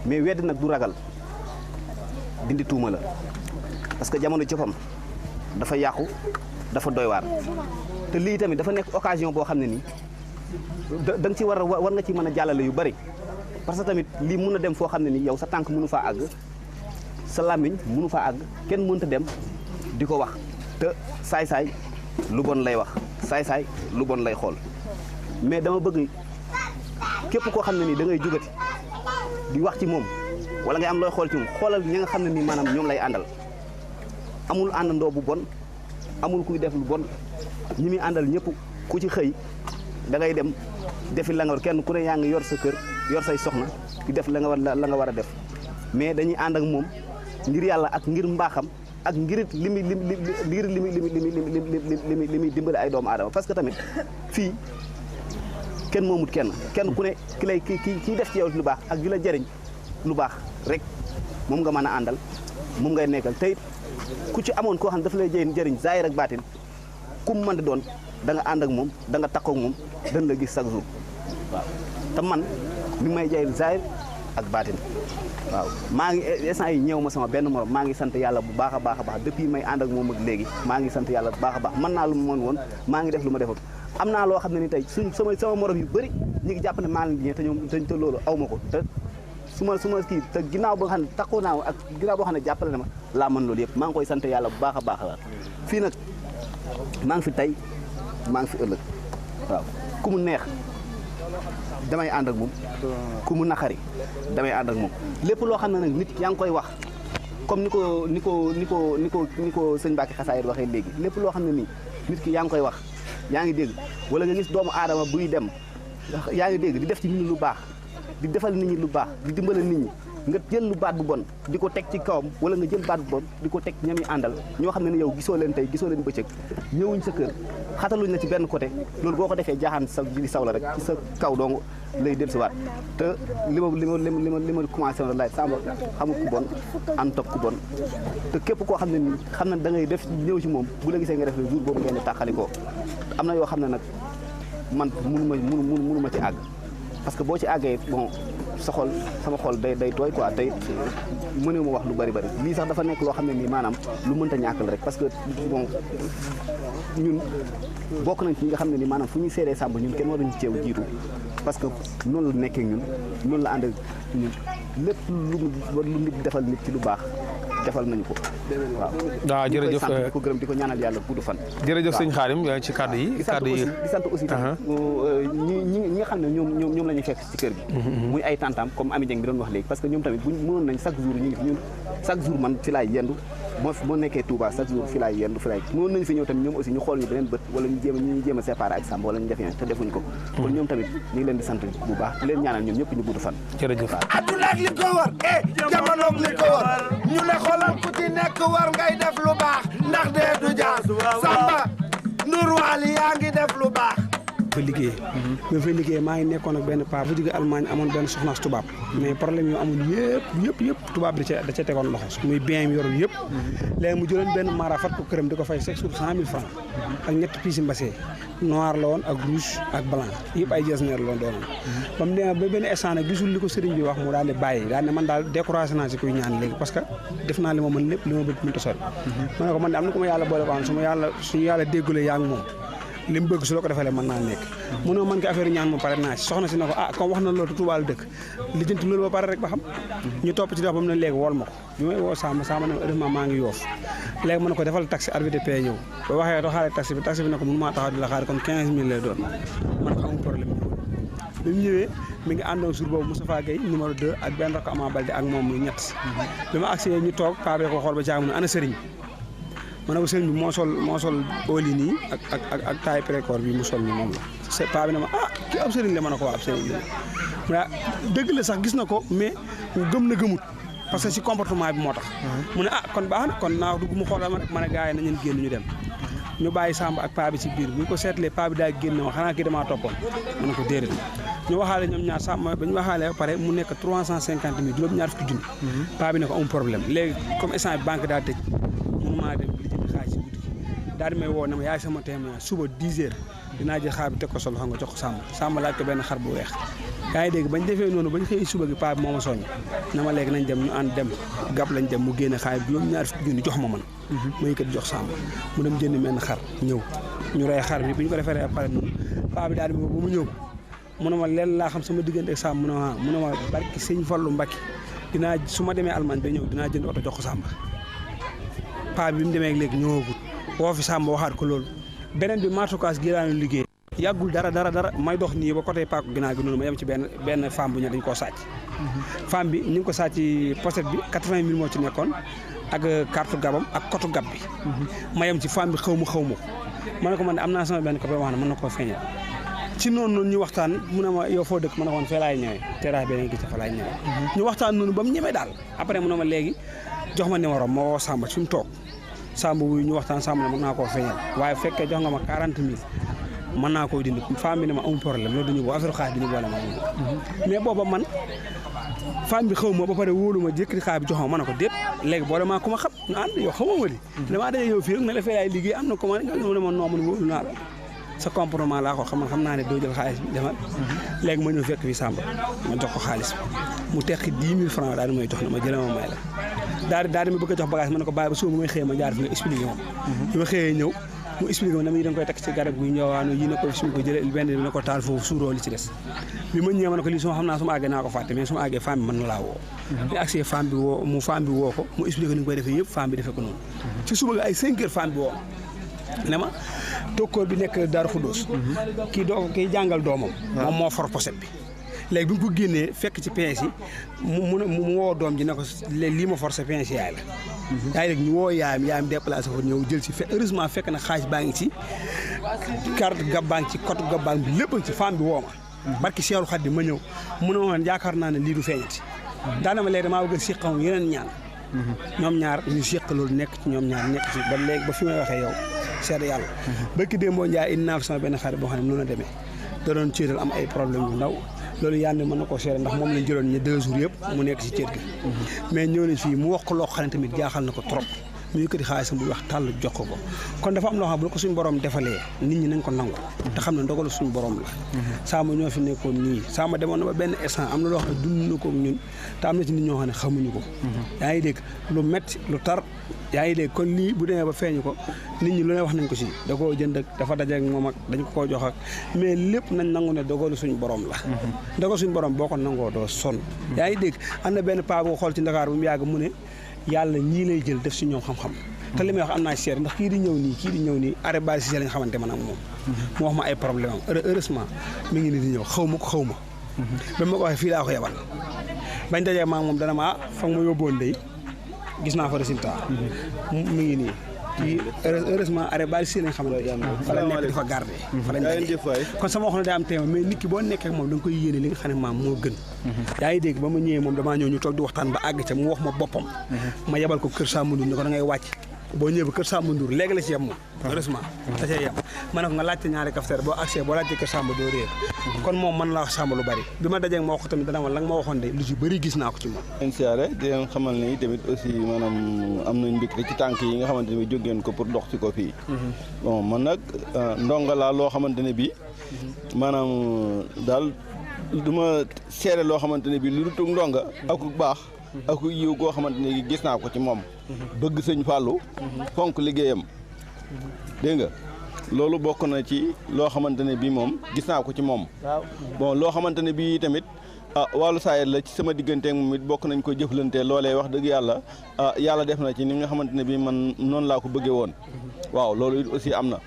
mais wedd nag du ragal dindi tuuma la parce que jamono jëppam dafa yàqu dafa doy waar te lii tamit dafa nekk occasion boo xam ne nii da nga ci war nga ci mën a jàllale yu bari parce que tamit lii mun a dem foo xam ne nii yow sa tànk mënu faa àgg sa làmmiñ mënu faa àgg kenn mënta dem di ko wax te saay-saay lu bon lay wax saay-saay lu bon lay xool mais dama bëgg képp koo xam ne nii da ngay jógati di wax ci moom wala ngay am looy xool ci moom xoolal ñi nga xam ne nii maanaam ñoom lay àndal amul àndandoo bu bon amul kuy def lu bon ñi muy àndal ñëpp ku ci xëy da ngay dem defi la nga war kenn ku ne yaa ngi yor sa kër yor say soxna di def la nga war a def mais dañuy ànd ak moom ngir yàlla ak ngir mbaaxam ak ngir li muy dimbali ay doomu aadama parce que tamit fii kenn moomut kenn ku ne ki lay kii def ci yow lu baax ak di la jëriñ lu baax rek moom nga mën a àndal moom ngay nekkal tey ku ci amoon koo xam ne dafa lay jëriñ zaahir ak baatin ku mu mën di doon da nga ànd ak moom da nga takkoo ak moom dañ la gis chaque jour waaw te man mi may jëriñ zaahir ak baatin waaw maa ngi instant yi ñëw ma sama benn morom maa ngi sant yàlla bu baax a baax a baax depuis may ànd ak moom ak léegi maa ngi sant yàlla bu baax a baax mën naa lu ma mën woon maa ngi def lu ma defut am naa loo xam ne ni tey sama morom yu bëri ñu ngi jàpp ne maa leen di te ñoom te loolu aw ma ko te su ma kii te ginnaaw ba nga xam ne takkoo naa ak ginnaaw boo xam ne jàppale na ma laa mën loolu yëpp maa ngi koy sant yàlla bu baax a baax la fii nag maa ngi fi tey maa ngi fi ëllëg waaw ku mu neex damay ànd ak moom ku mu naqari damay ànd ak moom lépp loo xam ne nag nit yaa ngi koy wax comme ni ko sëñ Mbacke Xasaayid waxee léegi lépp loo xam ne nii nit ki yaa ngi koy wax yaa ngi dégg wala nga gis doomu aadama buy dem yaa ngi dégg di def ci nit ñi lu baax di defal nit ñi lu baax di dimbale nit ñi nga jël lu baat bu bon di ko teg ci kawam wala nga jël baat bu bon di ko teg ñami àndal ñoo xam ne ne yow gisoo leen tey gisoo leen bëccëg ñëwuñ sa kër xataluñ la ci benn côté loolu boo ko defee jaaxaan sa di saw la rek ci sa kaw dong lay dem si waat te li ma commencé woon laaj Samba xamul ku bon ànd toog ku bon te képp koo xam ne ni xam na da ngay def ñëw ci moom bu la gisee nga def le jour boobu ngeen di tàqalikoo am na yoo xam ne nag man mënu ma ci àgg parce que boo ci àggee bon sama xol day tooy quoi tey mënu ma wax lu bari lii sax dafa nekk loo xam ne nii maanaam lu mënta ñàkk la rek parce que bon ñun bokk nañ ci ñi nga xam ne ni maanaam fu ñuy seedee Samba ñun kenn waruñu ceew jiitu parce que noonu la nekkee ñun noonu la ànd ak ñun lépp lu nit defal nit ci lu baax defal nañu ko waaw jërëjëf di ko gërëm di ko ñaanal yàlla gudd fan jërëjëf sëñ Xaadim ci kàddu yi di sant aussi tamit ñi nga xam ne ñoom la ñuy fekk ci kër gi muy ay tantam comme Ami Dieng bi doon wax léegi parce que ñoom tamit buñ mënoon nañ chaque jour ñu ngi fi ñun chaque jour man fi laay yendu moo nekkee Touba chaque jour fi laay yendu fi laay mënoon nañu fi ñëw tamit ñoom aussi ñu xool ñu beneen bët wala ñu jéem a séparé ak Samba wala ñu def te defuñ ko kon ñoom tamit ñu ngi leen di sant bu baax di leen ñaanal ñoom ñëpp ñu gudd fan jërëjëf adduna ak li ko war jamonoog li ko war ñu ne xoolal ku ci nekk war ngay def lu baax ndax dee du jaas Samba Ndour Wali yaa ngi def lu baax fa liggéey bi fa liggéey maa ngi nekkoon ak benn paa bu jóge Allemagne amoon benn soxnaas tubaab mais problème yoo amul yëpp tubaab da ca tegoon loxo muy bien yoroon yëpp léegi mu jëloon benn mara fat ko këram di ko fay chaque jour 100 000 francs ak ñetti piisi mbase noir la woon ak rouge ak blanc yëpp ay jasneer la woon doonoon ba mu demee ba benn instant nag gisul li ko sëriñ bi wax mu daal di bàyyi daal ne man daal découragé naa si kuy ñaan léegi parce que def naa li ma mën lépp li ma bëgg mënta sori ma ne ko man de am na ko ma yàlla boole ko suñu yàlla déggulee yaa ngi moom li mu bëgg su la ko defalee mën naa nekk mu ne man ko affaire ñaan ma pare naa si soxna si ne ko comme wax na loolu Touba la dëkk lijjanti loolu ba pare rek ba xam ñu topp ci dox ba mu ne léegi wol ma ko bi may woo Samba ne heureusement maa ngi yoof léegi mën na ko defal taxi arbitre pay ñëw ba waxee to xaare taxi bi ne ko mënu maa taxaw di la xaar kon 15000 lay doon man ko amul problème bi mu ñëwee mi ngi àndoon jour boobu Moustapha Gueye numéro 2 ak benn rakk Ama Baldé ak moom muy ñett bi ma agsee ñu toog paa bi ko xool ba jaag mu ne ana sëriñ ma ne ko sëriñ bi moo sol óoli nii ak taille précoce bi mu sol ni moom la paa bi ne ma kii ab sëriñ la ma ne ko waa ab sëriñ la mu dëgg la sax gis na ko mais gëm na gëmut parce que si comportement bi moo tax mu ne kon baax na kon naa dugg mu xoolal ma ne gars yi nañu génn ñu dem ñu bàyyi Samba ak paa bi ci biir bu ñu ko seetlee paa bi daa génn ma xanaa kii damaa toppoon ma ne ko déedéet ñu waxaale ñoom ñaar Samba ba ñu waxaale ba pare mu nekk 350 000 juróom-ñaar fukki junni paa bi ne ko amul problème léegi comme instant bi banque daa tëj mënu maa dem li jënd xaalis ci guddi daal di may woo ne ma yaay sama témoin suba 10 heures dinaa jël xaar bi teg ko sa loxo nga jox ko Samba laaj ko benn xar bu weex yaa ngi dégg bañ defee noonu bañ xëy suba gi paa bi moo ma soññ na ma léegi nañ dem ñu ànd dem gab lañ dem mu génne xaar bi juróom-ñaar fukki junni jox ma man ma yëkkati jox Samba mu dem jënd benn xar ñëw ñu rey xar bi bu ñu ko defee rek pare noonu paa bi daal di ma ba mu ñëw mu ne ma leen laa xam sama diggante ak Samba mu ne ma barki sëñ Fallu Mbacke dinaa su ma demee Allemagne ba ñëw dinaa jënd oto jox ko Samba paa bi mu demee léegi ñëwagul woo fi Samba waxaat ko loolu beneen bi matukaas gi daanu liggéey yàggul dara may dox nii ba côté Paaku ginnaaw gi noonu ma yem ci benn femme bu ñu dañ koo sàcc femme bi ñu ngi ko sàcc pochette bi 80 000 moo ci nekkoon ak carte gabam ak kotu gab bi ma yem ci femme bi xaw ma ma ne ko man de am naa sama benn copain wax ne mën na koo feeñal ci noonu ñu waxtaan mu ne ma yow foo dëkk ma ne ko woon fee laay ñëwee terrasse bi nga gis fa laay ñëwee ñu waxtaan noonu ba mu ñemee daal après mu ne ma léegi jox ma numéro ma woo Samba fi mu toog Samba wuyu ñu waxtaan Samba ne mën naa koo feeñal waaye fekkee jox nga ma 40 000 mën naa koy dindi femme bi ne ma amul problème loolu duñu boo affaire xaalis bi ñu boole ma mais booba man femme bi xaw ma ba pare wóolu ma jëkkati xaalis bi jox ma ne ko déet léegi boole maa ku ma xam na ànd yow xamoo ma li damaa daje yow fii rek ne la fee laay liggéey am na commande nga ne ma non man wóolu naa la sa comportement laa ko xam naa ne doo jël xaalis bi demal léegi ma ñëw fekk fi Samba ma jox ko xaalis bi mu tekki 10 000 francs daal di may jox na ma jëlee ma may la daal di ma bëgg a jox bagage ma ne ko bàyyi ba suba may xëyee ma jaar fi nga expliqué moom bi ma xëyee ñëw mu expliqué ma ne ma yi da nga koy takk ci garab gi ñëwaano yi na ko suñu ko jëlee benn bi na ko taal foofu suuroo li ci des bi ma ñëwee ma ne ko lii suma xam naa su ma àggee naa ko fàtte mais su ma àggee femme bi mën na laa woo ñu accès femme bi woo ko mu expliqué ni ñu koy defee yëpp femme bi defee ko noonu ci suba ga ay 5 heures femme bi woo ne ma tokkoor bi nekk Daaru Xuddoos kii jàngal doomam moom moo for pochette bi léegi bi mu ko génnee fekk ci pince yi mu woo doom ji ne ko lii ma forcé pince yaay la yaa ngi dégg ñu woo yaayam déplacé fa ñëw jël si heureusement fekk na xaalis baa ngi ci carte gab baa ngi ci code gab baa ngi bi lépp ci femme bi woo ma barki Seexul Xaadim ma ñëw mu ne ma yaakaar naa ne lii du feeñati daana ma léegi damaa bëgg a siqam yeneen ñaan ñoom ñaar ñu siq loolu nekk ci ñoom ñaar nekk ci ba léegi ba fi may waxee yow seede yàlla barki démboo Njaay indi naa fi sama benn xarit boo xam ne noonu la demee da doon céetal am ay problème yu ndaw loolu yàlla mën na koo seere ndax moom lañ jëloon ñi 2 jours yëpp mu nekk ci céet gi mais ñëw nañ fii mu wax ko loo xam ne tamit jaaxal na ko trop mu yëkkati xaalisam bu wax tàll jox ko kon dafa am loo xam bu la ko suñu borom defalee nit ñi nañ ko nangu te xam ne ndogalu suñu borom la Samba ñoo fi nekkoon nii Samba demoon na ba benn instant am na loo xam ne dund na ko ñun te am na ci nit ñoo xam ne xamuñu ko yaa ngi dégg lu metti lu tar yaa ngi dégg kon lii bu demee ba feeñu ko nit ñi lu ne wax nañ ko si da koo jënd ak dafa daje ak moom ak dañ ko koo jox ak mais lépp nañ nangu ne dogalu suñu borom la dogalu suñu borom boo ko nangoo doo sonn yaa ngi dégg am na benn paa boo xool ci Ndakaar bu mu yàgg mu ne yàlla ñii lay jël def si ñoom xam-xam te li may wax am naa seer ndax kii di ñëw nii arrêt bari si lañ xamante man ak moom mu wax ma ay problème am heureusement mi ngi nii di ñëw xaw ma ba ma ko waxee fii laa ko yebal bañ dajee maa moom dana ma foog ma yóbboon day gis naa fa résultat mi ngi nii kii heureusement arrêt bari si lañ xamante fa la nekk di fa garde fa lañ dajee kon sama wax na day am téema mais nit ki boo nekkee ak moom da nga koy yéene li nga xam ne maam moo gën yaa ngi dégg ba ma ñëwee moom damaa ñëw ñu toog di waxtaan ba àgg ca mu wax ma boppam ma yebal ko kër Samba Ndour ne ko da ngay wàcc boo ñëwee ba kër Samba Ndour léegi la ci yem moom heureusement da cee yem ma ne ko nga laajte ñaari cafetière boo accès boo laajte kër Samba doo réer kon moom mën la wax Samba lu bari bi ma dajee ma wax ko tamit dana ma la nga ma waxoon de lu ci bëri gis naa ko ci moom leen siyaare di leen xamal ne tamit aussi maanaam am nañ mbégte ci tànk yi nga xamante ne bi jógeen ko pour dox ci ko fii bon man nag ndonga laa loo xamante ne bi maanaam daal du ma seere loo xamante ne bi lu du tug ndonga ak baax ak yiw goo xamante ne gis naa ko ci moom bëgg sëñ Fallou fonk liggéeyam dégg nga loolu bokk na ci loo xamante ne bii moom gis naa ko ci moom bon loo xamante ne bii tamit wàllu saayir la ci sama digganteek moom it bokk nañ ko jëflante loolee wax dëgg yàlla yàlla def na ci ni nga xamante ne bii man noonu laa ko bëggee woon waaw loolu it aussi am na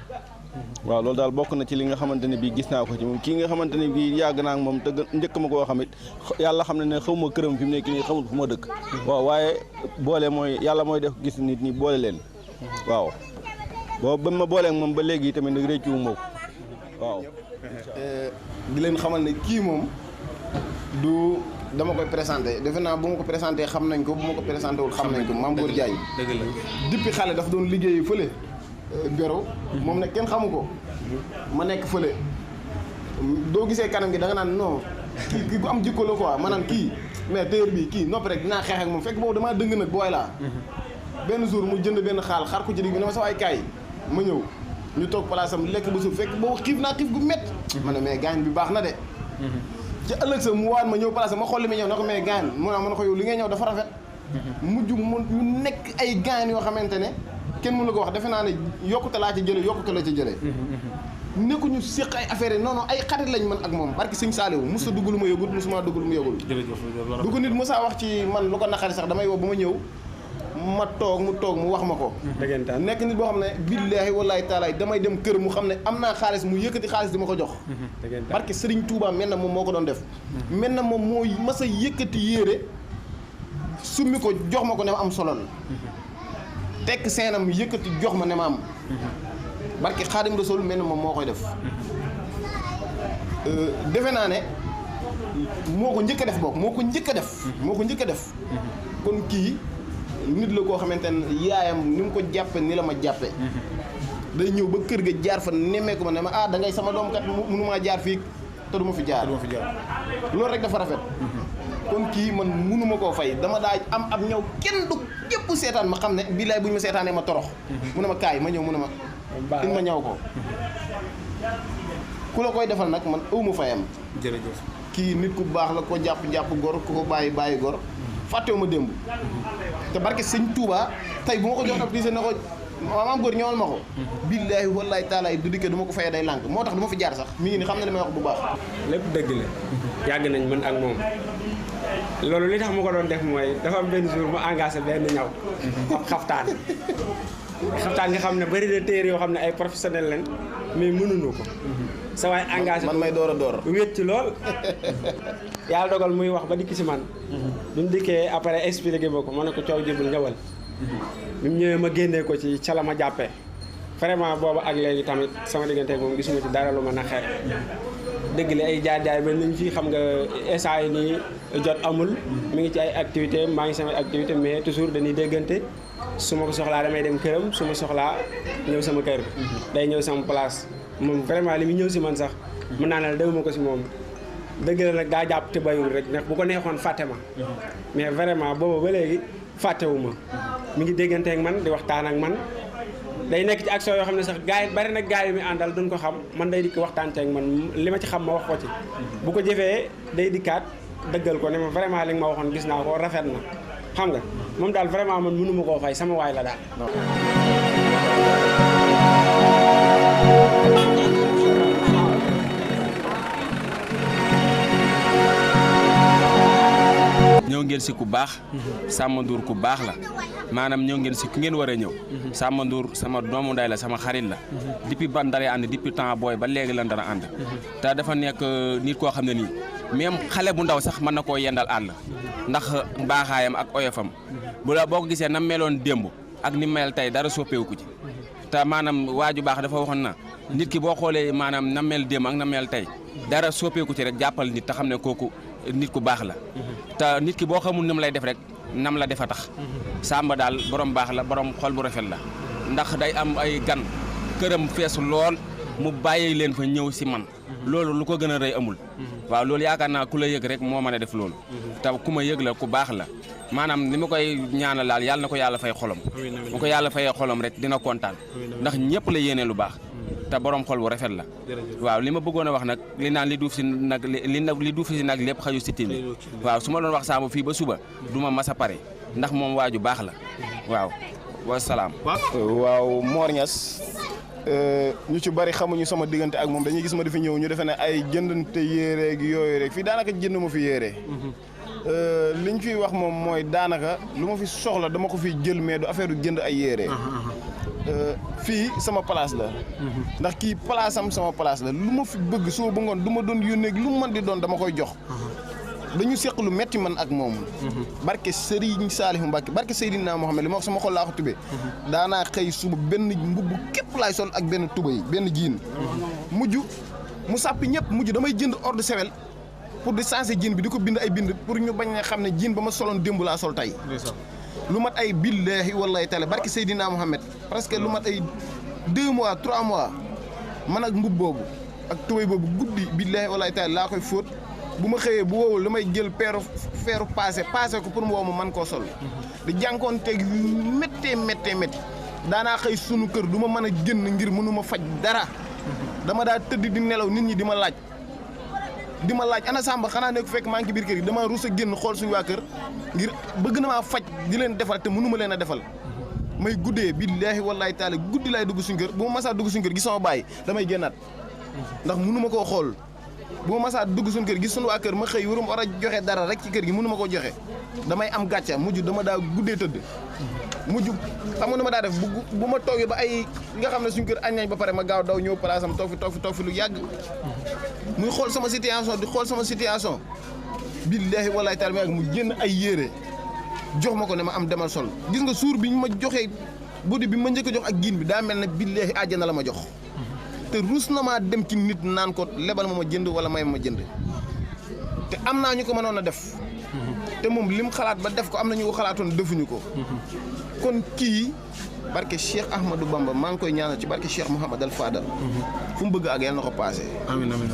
waaw loolu daal bokk na ci li nga xamante ne bii gis naa ko ci moom kii nga xamante ne bii yàgg naa ak moom te njëkk ma koo xam it yàlla xam ne xaw ma këram fi mu nekk nii xamul fu ma dëkk waaw waaye boole mooy yàlla mooy def gis nit ñi boole leen waaw boobu ba ma booleeg moom ba léegi tamit nag réccu moo ko waaw di leen xamal ne kii moom du dama koy présenté defe naa bu ma ko présenté xam nañ ko bu ma ko présenté wul xam nañ ko Mame Gor Diagne depuis xale daf doon liggéeyi fële Bero moom nag kenn xamu ko ma nekk fële doo gisee kanam gi da nga naan non kii ku am jikko la quoi maanaam kii mais téer bi kii noppi rek dinaa xeex ak moom fekk boobu damaa dëng nag booy laa benn jour mu jënd benn xaal xar ko ci digg bi ne ma sa waay kaay ma ñëw ñu toog place am lekk ba suuf fekk boobu xiif naa xiif gu métti ma ne mais gaañ bi baax na de ci ëllëg sa mu waan ma ñëw place am ma xool li muy ñëw ne ko mais gaañ mu ne ma ne ko yow li ngay ñëw dafa rafet mujj mu ñu nekk ay gaañ yoo xamante ne kenn mënu la ko wax defe naa ne yokkute laa ci jële yokkute la ci jëlee nekkuñu séq ay affaire yi non non ay xarit lañ man ak moom barki sëñ Saliou mos a dugg lu ma yëgul mosuma dugg lu ma yëgul du ko nit mosaa wax ci man lu ko naqari sax damay woo ba ma ñëw ma toog mu wax ma ko nekk nit boo xam ne billaahi wallaahi taalaay damay dem kër mu xam ne am naa xaalis mu yëkkati xaalis di ma ko jox barki Sëriñ Tuubaa mel na moom moo ko doon def mel na moom moo mas a yëkkati yére summi ko jox ma ko ne ma am solo la tekk seenam yëkkati jox ma ne ma am barki Xaadim Rasuul mel na moom moo koy def defe naa ne moo ko njëkk a def bokk moo ko njëkk a def kon kii nit la koo xamante ne yaayam ni mu ko jàppe ni la ma jàppe day ñëw ba kër ga jaar fa nemmeeku ma ne ma ah da ngay sama doom kat mënumaa jaar fii te du ma fi jaar loolu rek dafa rafet kon kii man mënuma koo fay dama daa am ab ñëw kenn du képp seetaan ma xam ne billaay bu ñu ma seetaanee ma torox mu ne ma kaay ma ñëw mu ne ma in ma ñëw ko ku la koy defal nag man ëw ma fayam jërëjëf kii nit ku baax la ko jàpp gor ku ko bàyyi gor fàttewu ma démb te barke sëñ Touba tey bu ma ko jox ab diise na ko maam góor ñëwal ma ko billaahi wallaahi taalaay du dikkee du ma ko fayee day lànk moo tax du ma fi jaar sax mi ngi ni xam ne li may wax bu baax lépp dëgg la yàgg nañ man ak moom loolu li tax ma ko doon def mooy dafa am benn jour mu engagé benn ñaw ab xaftaan nga xam ne bari na téere yoo xam ne ay professionnel lañ mais mënuñu ko sa waay engagé man may door wét ci lool yàlla dogal muy wax ba dikk si man bi mu dikkee après expliqué ma ko ma ne ko coow jëbul ñëwal bi mu ñëwee ma génnee ko ci ca la ma jàppee vraiment boobu ak léegi tamit sama diggante moom gisuma ci dara lu ma naqare dëgg la ay jaay mel nañ fii xam nga instant yi nii jot amul mi ngi ci ay activité maa ngi sama activité mais toujours dañuy déggante su ma ko soxlaa damay dem këram su ma soxlaa ñëw sama kër day ñëw sama place moom vraiment li mu ñëw si man sax mën naa ne déguma ko si moom dëgg la nag daa jàpp te bayul rek ndax bu ko neexoon fàtte ma mais vraiment boobu ba léegi fàttewu ma mi ngi déggante ak man di waxtaan ak man day nekk ci action yoo xam ne sax gars yi bari nag gars yi mi àndal duñ ko xam man day dikk waxtaan ak man li ma ci xam ma wax ko ci bu ko jëfee day dikkaat dëggal ko ne ma vraiment li nga ma waxoon gis naa ko rafet na xam nga moom daal vraiment man mënu ma koo fay sama waay la daal ñëw ngeen si ku baax Samba Ndour ku baax la maanaam ñëw ngeen si ku ngeen war a ñëw Samba Ndour sama doomu nday la sama xarit la depuis ban daree ànd depuis temps booy ba léegi lan dara ànd te dafa nekk nit koo xam ne nii même xale bu ndaw sax mën na koo yendal àll ndax mbaaxaayam ak oyofam bu la boo ko gisee nam meloon démb ak ni mel tey dara soppeeku ko ci te maanaam waaju baax dafa waxoon na nit ki boo xoolee maanaam nam mel démb ak nam mel tey dara soppeeku ci rek jàppal nit te xam ne kooku nit ku baax la te nit ki boo xamul nam lay def rek nam la defa tax Samba daal borom baax la borom xol bu rafet la ndax day am ay gan këram feesu lool mu bàyyi leen fa ñëw si man loolu lu ko gën a rëy amul waaw loolu yaakaar naa ku la yëg rek moo mën a def loolu te ku ma yëg la ku baax la maanaam ni ma koy ñaanal laal yàlla na ko yàlla fay xolam bu ko yàlla fayee xolam rek dina kontaan ndax ñëpp la yéene lu baax te borom xol bu rafet la waaw li ma bëggoon a wax nag li naan li duuf si nag li duuf si nag lépp xaju si tin waaw su ma doon wax Samba fii ba suba du ma mas a pare ndax moom waaju baax la waaw wasalaam waaw Mor Niass ñu ci bari xamuñu sama diggante ak moom dañuy gis ma di fi ñëw ñu defe ne ay jëndante yéere gi yooyu rek fii daanaka jënd ma fi yéere liñ fiy wax moom mooy daanaka lu ma fi soxla dama ko fi jël mais du affaire du jënd ay yéere fii sama place la ndax kii place am sama place la lu ma fi bëgg soo ba ngoon du ma doon yónnee lu mu mën di doon dama koy jox dañu seq lu metti man ak moom barke Serigne Saliou Mbacke barke Seydina Mohamed li ma wax sama xol laa ko tubee daanaa xëy suba benn mbubb képp laay sol ak benn tubéy benn jiin mujj mu sàppi ñëpp mujj damay jënd ordre de sewel pour di sensé jiin bi di ko bind ay bind pour ñu bañ a xam ne jiin ba ma soloon démb laa sol tey lu mat ay billahi wallahi taala barke Seydina Mohamed presque lu mat ay 2 mois 3 mois man ak mbub boobu ak tubéy boobu guddi billahi wallahi taala laa koy fóot bu ma xëyee bu woowul damay jël feeru passé ko pour mu wow ma man koo sol di jànkoon teg méttee daanaa xëy sunu kër du ma mën a génn ngir mënu ma faj dara dama daa tëdd di nelaw nit ñi di ma laaj ana Samba xanaa nekk fekk maa ngi ci biir kër gi dama rus a génn xool suñu waa kër ngir bëgg na maa faj di leen defal te mënu ma leen a defal may guddee billaahi wallaahi taala guddi laay dugg suñu kër bu ma masaa dugg suñu kër gis sama baay damay génnaat ndax mënu ma koo xool bu ma masaa dugg suñu kër gis suñu waa kër ma xëy warum war a joxe dara rek ci kër gi mënu ma koo joxe damay am gàcca mujj dama daa guddee tëdd mujj xam nga nu ma daa def bu ma toogee ba ay nga xam ne suñu kër añ nañ ba pare ma gaaw daw ñëw place am toog fi lu yàgg muy xool sama situation di xool sama situation billaahi wallaahi taala ma yàgg mu génn ay yére jox ma ko ne ma am demal sol gis nga suur bi ñu ma joxee buddi bi ma njëkk a jox ak giin bi daa mel ne billaahi àjjana la ma jox te ruus na maa dem ci nit naan ko lebal ma jënd wala may ma jënd te am naa ñu ko mënoon a def te moom lim xalaat ba def ko am na ñu ko xalaatoon defuñu ko kon kii barke Cheikh Ahmadou Bamba maa ngi koy ñaanal ci barke Cheikh Mouhamad Al Fadal fu mu bëgg ak yàlla na ko passé amiin amiin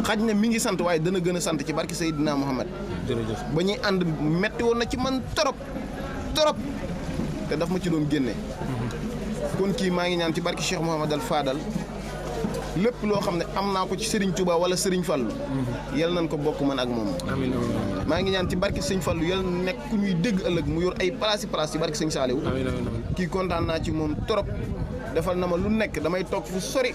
xaj na mi ngi sant waaye dana gën a sant ci barke Seydina Mouhamad jërëjëf ba ñuy ànd metti woon na ci man trop te daf ma ci doon génne kon kii maa ngi ñaan ci barke Cheikh Mouhamad Al Fadal lépp loo xam ne am naa ko ci Serigne Touba wala Serigne Fallou yal nañ ko bokk man ak moom amiin maa ngi ñaan ci barke Serigne Fallou yal nekk ku ñuy dégg ëllëg mu yor ay place ci barke Serigne Saliou kii kontaan naa ci moom trop defal na ma lu nekk damay toog fu sori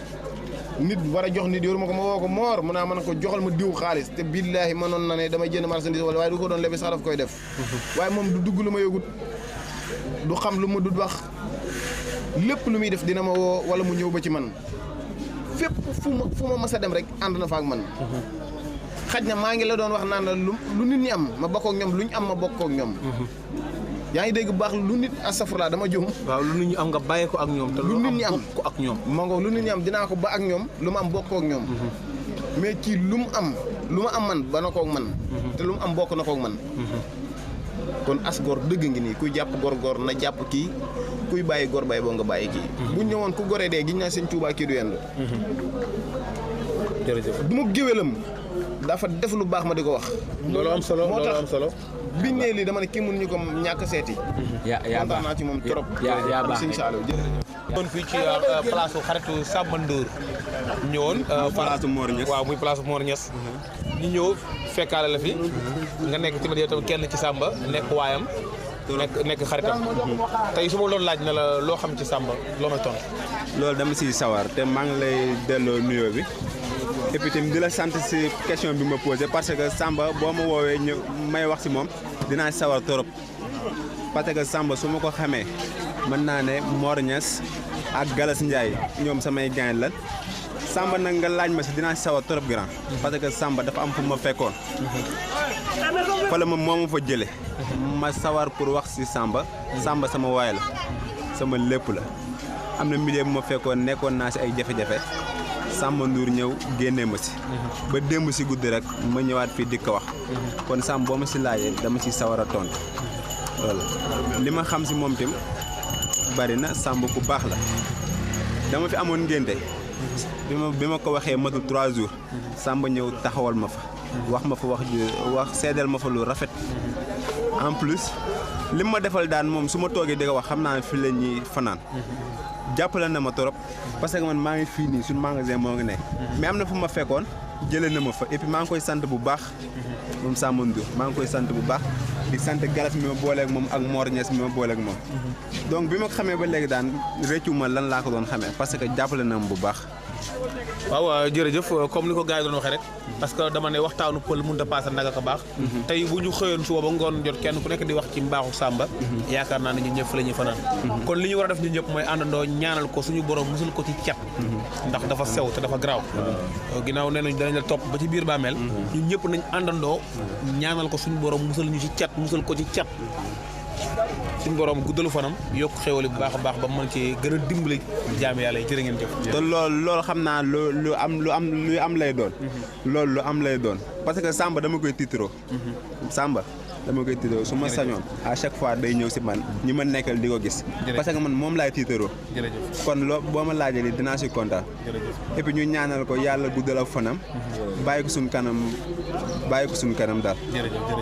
nit war a jox nit yoru ma ko ma woo ko moor mu naa mën a ko joxal ma diw xaalis te billaahi mënoon na ne damay jënd marchandise wala waaye du ko doon lebi sax daf koy def waaye moom du dugg lu ma yëgut du xam lu ma dut wax lépp lu muy def dina ma woo wala mu ñëw ba ci man fépp fu ma mës a dem rek ànd na fa ak man xaj na maa ngi la doon wax naan la lu nit ñi am ma bokk ak ñoom lu ñu am ma bokk ak ñoom yaa ngi dégg bu baax lu nit astafurlaa dama jum waaw lu nit ñi am nga bàyyi ko ak ñoom te lu nit ñi am ko ak ñoom ma ngo lu nit ñi am dinaa ko ba ak ñoom lu ma am bokk ak ñoom mais kii lu mu am man ba na koog man te lu mu am bokk na koog man kon as gor dëgg ngi nii kuy jàpp gor na jàpp kii kuy bàyyi gor bàyyi boo nga bàyyi kii bu ñëwoon ku goree dee giñ naa seen Tuubaa kii du yendu jërëjëf du ma géwélam dafa def lu baax ma di ko wax loolu am solo moo tax loolu am solo biñ nee lii dama ne kii mënuñu ko ñàkk seeti kontaan naa ci moom trop yaa baax Sëñ Saliou ñëwoon fii ci place xaritu Samba Ndour ñëwoon place Mor Niass waaw muy place Mor Niass ñu ñëw fekkaale la fi nga nekk tamit yow tamit kenn ci Samba nekk waayam nekk xaritam tey su ma doon laaj na la loo xam ci Samba loo may tontu loolu dama siy sawar te maa ngi lay delloo nuyoo bi et puis tamit di la sant si question bi ma posé parce que Samba boo ma woowee ñëw may wax si moom dinaa si sawar trop parce que Samba su ma ko xamee mën naa ne Mor Niass ak Galas Ndiaye ñoom samay gaañ la Samba nag nga laaj ma si dinaa si sawar trop grand parce que Samba dafa am fu ma fekkoon fa la moo ma fa jële ma sawar pour wax si Samba sama waay la sama lépp la am na milieu bu ma fekkoon nekkoon naa si ay jafe-jafe Samba Ndour ñëw génnee ma si ba démb si guddi rek ma ñëwaat fii di ko wax kon Samba boo ma si laajee dama si sawar a tontu loolu li ma xam si moom tim bari na Samba ku baax la dama fi amoon ngénte bi ma ko waxee matul 3 jours Samba ñëw taxawal ma fa wax ma fa wax seedeel ma fa lu rafet en plus li ma defal daan moom su ma toogee di ko wax xam naa ne fii la ñuy fanaan jàppale na ma trop parce que man maa ngi fii nii suñu magasin moo ngi ne mais am na fu ma fekkoon jëlee na ma fa et puis maa ngi koy sant bu baax moom Samba Ndour maa ngi koy sant bu baax di sant Galas mi ma booleeg moom ak Mor Niass mi ma booleeg moom donc bi ma ko xamee ba léegi daan réccu ma lan laa ko doon xamee parce que jàppale na ma bu baax. waaw jërëjëf comme ni ko gars yi doon waxee rek parce que dama ne waxtaanu pël mënut a paase nag ak a baax tey bu ñu xëyoon suba ba ngoon jot kenn ku nekk di wax ci mbaaxu Samba yaakaar naa ne ñun ñëpp fa la ñuy fanaan kon li ñu war a def ñun ñëpp mooy àndandoo ñaanal ko suñu borom musul ko ci cat ndax dafa sew te dafa garaaw ginnaaw nee nañ danañ la topp ba ci biir bàmmeel ñun ñëpp nañ àndandoo ñaanal ko suñu borom musal ñu ci cat musal ko ci cat suñu borom guddalu fanam yokk xéwali bu baax a baax ba mën ci gën a dimbali jaami yàlla yi jërë ngeen jëf te loolu xam naa lu am lay doon loolu lu am lay doon parce que Samba dama koy tiitaroo Samba dama koy tiitaroo su ma sañoon à chaque fois day ñëw si man ñi ma nekkal di ko gis parce que man moom laay tiitaroo kon boo ma laajee li dinaa si kontaan et puis ñu ñaanal ko yàlla guddal ak fanam bàyyi ko suñu kanam daal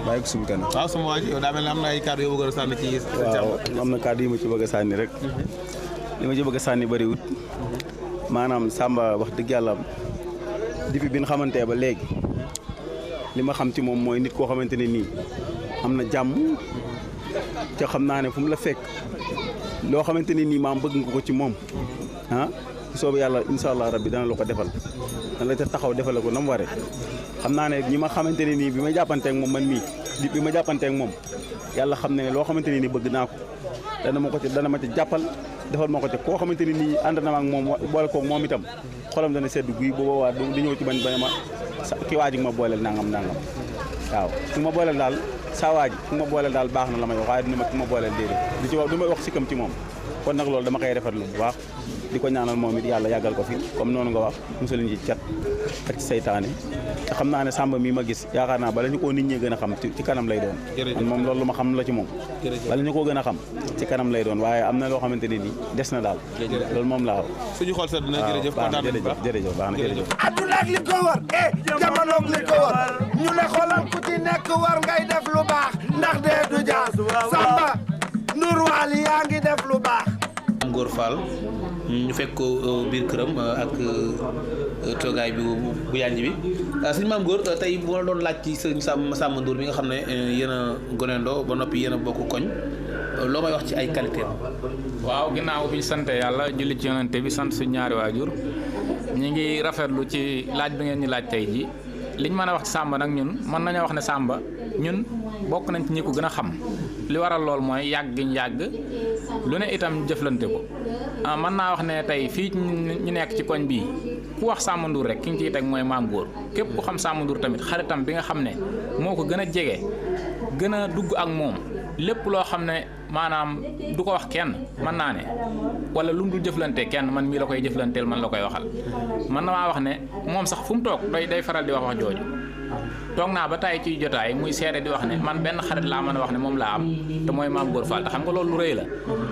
bàyyi ko suñu kanam waaw sama waa ji yow daa mel ne am na ay kàddu yoo bëgg a sànni ci waaw am na kàddu yi ma ci bëgg a sànni rek li ma ci bëgg a sànni bëriwut maanaam Samba wax dëgg yàlla depuis bi ñu xamante ba léegi li ma xam ci moom mooy nit koo xamante ne nii am na jàmm te xam naa ne fu mu la fekk loo xamante ne nii maam bëgg nga ko ci moom ah soobu yàlla incha allah rabbi dana la ko defal dana la ca taxaw defal ko na mu waree xam naa ne ñi ma xamante ne nii bi ma jàppanteeg moom man mii bi ma jàppanteeg moom yàlla xam ne loo xamante ne nii bëgg naa ko dana ma ca jàppal defal ma ko ca koo xamante ne nii ànd na ma ak moom boole koog moom itam xolam dana sedd guy bu boobaa di ñëw ci ba ma ki waa ji ma booleel nangam waaw su ma booleel daal saa waa ji su ma booleel daal baax na la may wax waaye dina ma ki ma booleel déedéet di ci wax du may wax sikkam ci moom kon nag loolu dama koy rafetlu bu baax di ko ñaanal moom it yàlla yàggal ko fi comme noonu nga wax musal ñu ci cat ak ci saytaane te xam naa ne Samba mii ma gis yaakaar naa bala ñu koo nit ñi gën a xam ci kanam lay doon man moom loolu lu ma xam la ci moom bala ñu koo gën a xam ci kanam lay doon waaye am na loo xamante ne nii des na daal loolu moom laa suñu xool sedd na jërëjëf kontaan nañu baax jërëjëf baax na jërëjëf adduna ak li ko war jamonoog li ko war ñu ne xoolal ku ci nekk war ngay def lu baax ndax dee du jaas Samba Ndour Wally yaa ngi def lu baax Ngor Fall ñu fekk ko biir këram ak toogaay bi bu yànj bi sëñ Maam Góor tey bu ma la doon laaj ci sëñ Samba Ndour mi nga xam ne yéen a gonendoo ba noppi yéen a bokk koñ loo may wax ci ay qualité waaw ginnaaw bi sant yàlla julli ci yonante bi sant suñu ñaari waajur ñi ngi rafetlu ci laaj bi ngeen ñu laaj tey ji liñ mën a wax ci Samba nag ñun mën nañoo wax ne Samba ñun bokk nañ ci ñi ko gën a xam li waral lool mooy yàgg giñ yàgg lu ne itam jëflante ko mën naa wax ne tey fii ñu nekk ci koñ bii ku wax Samba Ndour rek ki ñu ciy teg mooy Maam Góor képp ku xam Samba Ndour tamit xaritam bi nga xam ne moo ko gën a jege gën a dugg ak moom lépp loo xam ne maanaam du ko wax kenn mën naa ne wala lu mu dul jëflante kenn man mii la koy jëflanteel man la koy waxal man na maa wax ne moom sax fu mu toog day faral di wax jooju toog naa ba tey ci jotaay muy seede di wax ne man benn xarit laa mën a wax ne moom laa am te mooy Maam Góor Fall te xam nga loolu lu rëy la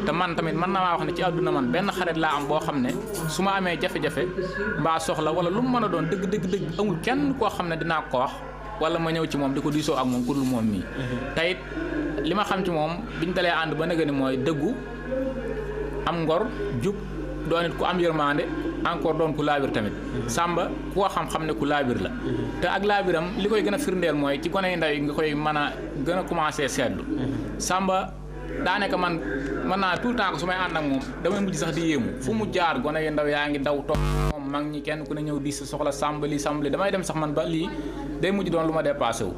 te man tamit mën na maa wax ne ci àdduna man benn xarit laa am boo xam ne su ma amee jafe-jafe mbaa soxla wala lu mu mën a doon dëgg amul kenn koo xam ne dinaa ko wax wala ma ñëw ci moom di ko diisoo ak moom ku dul moom mii teyit li ma xam ci moom biñ dalee ànd ba nëgë ni mooy dëggu am ngor jub doon it ku am yërmande encore doon ku laabir tamit Samba ku ko xam-xam ne ku laabir la te ak laabiram li koy gën a firndeel mooy ci gone yu ndaw yi nga koy mën a gën a commencé seetlu Samba daanaka man mën naa tout le temps que su may ànd ak moom damay mujj sax di yéemu fu mu jaar gone yu ndaw yaa ngi daw topp moom mag ñi kenn ku ne ñëw di sa soxla Samba li damay dem sax man ba lii day mujj doon lu ma dépassé wu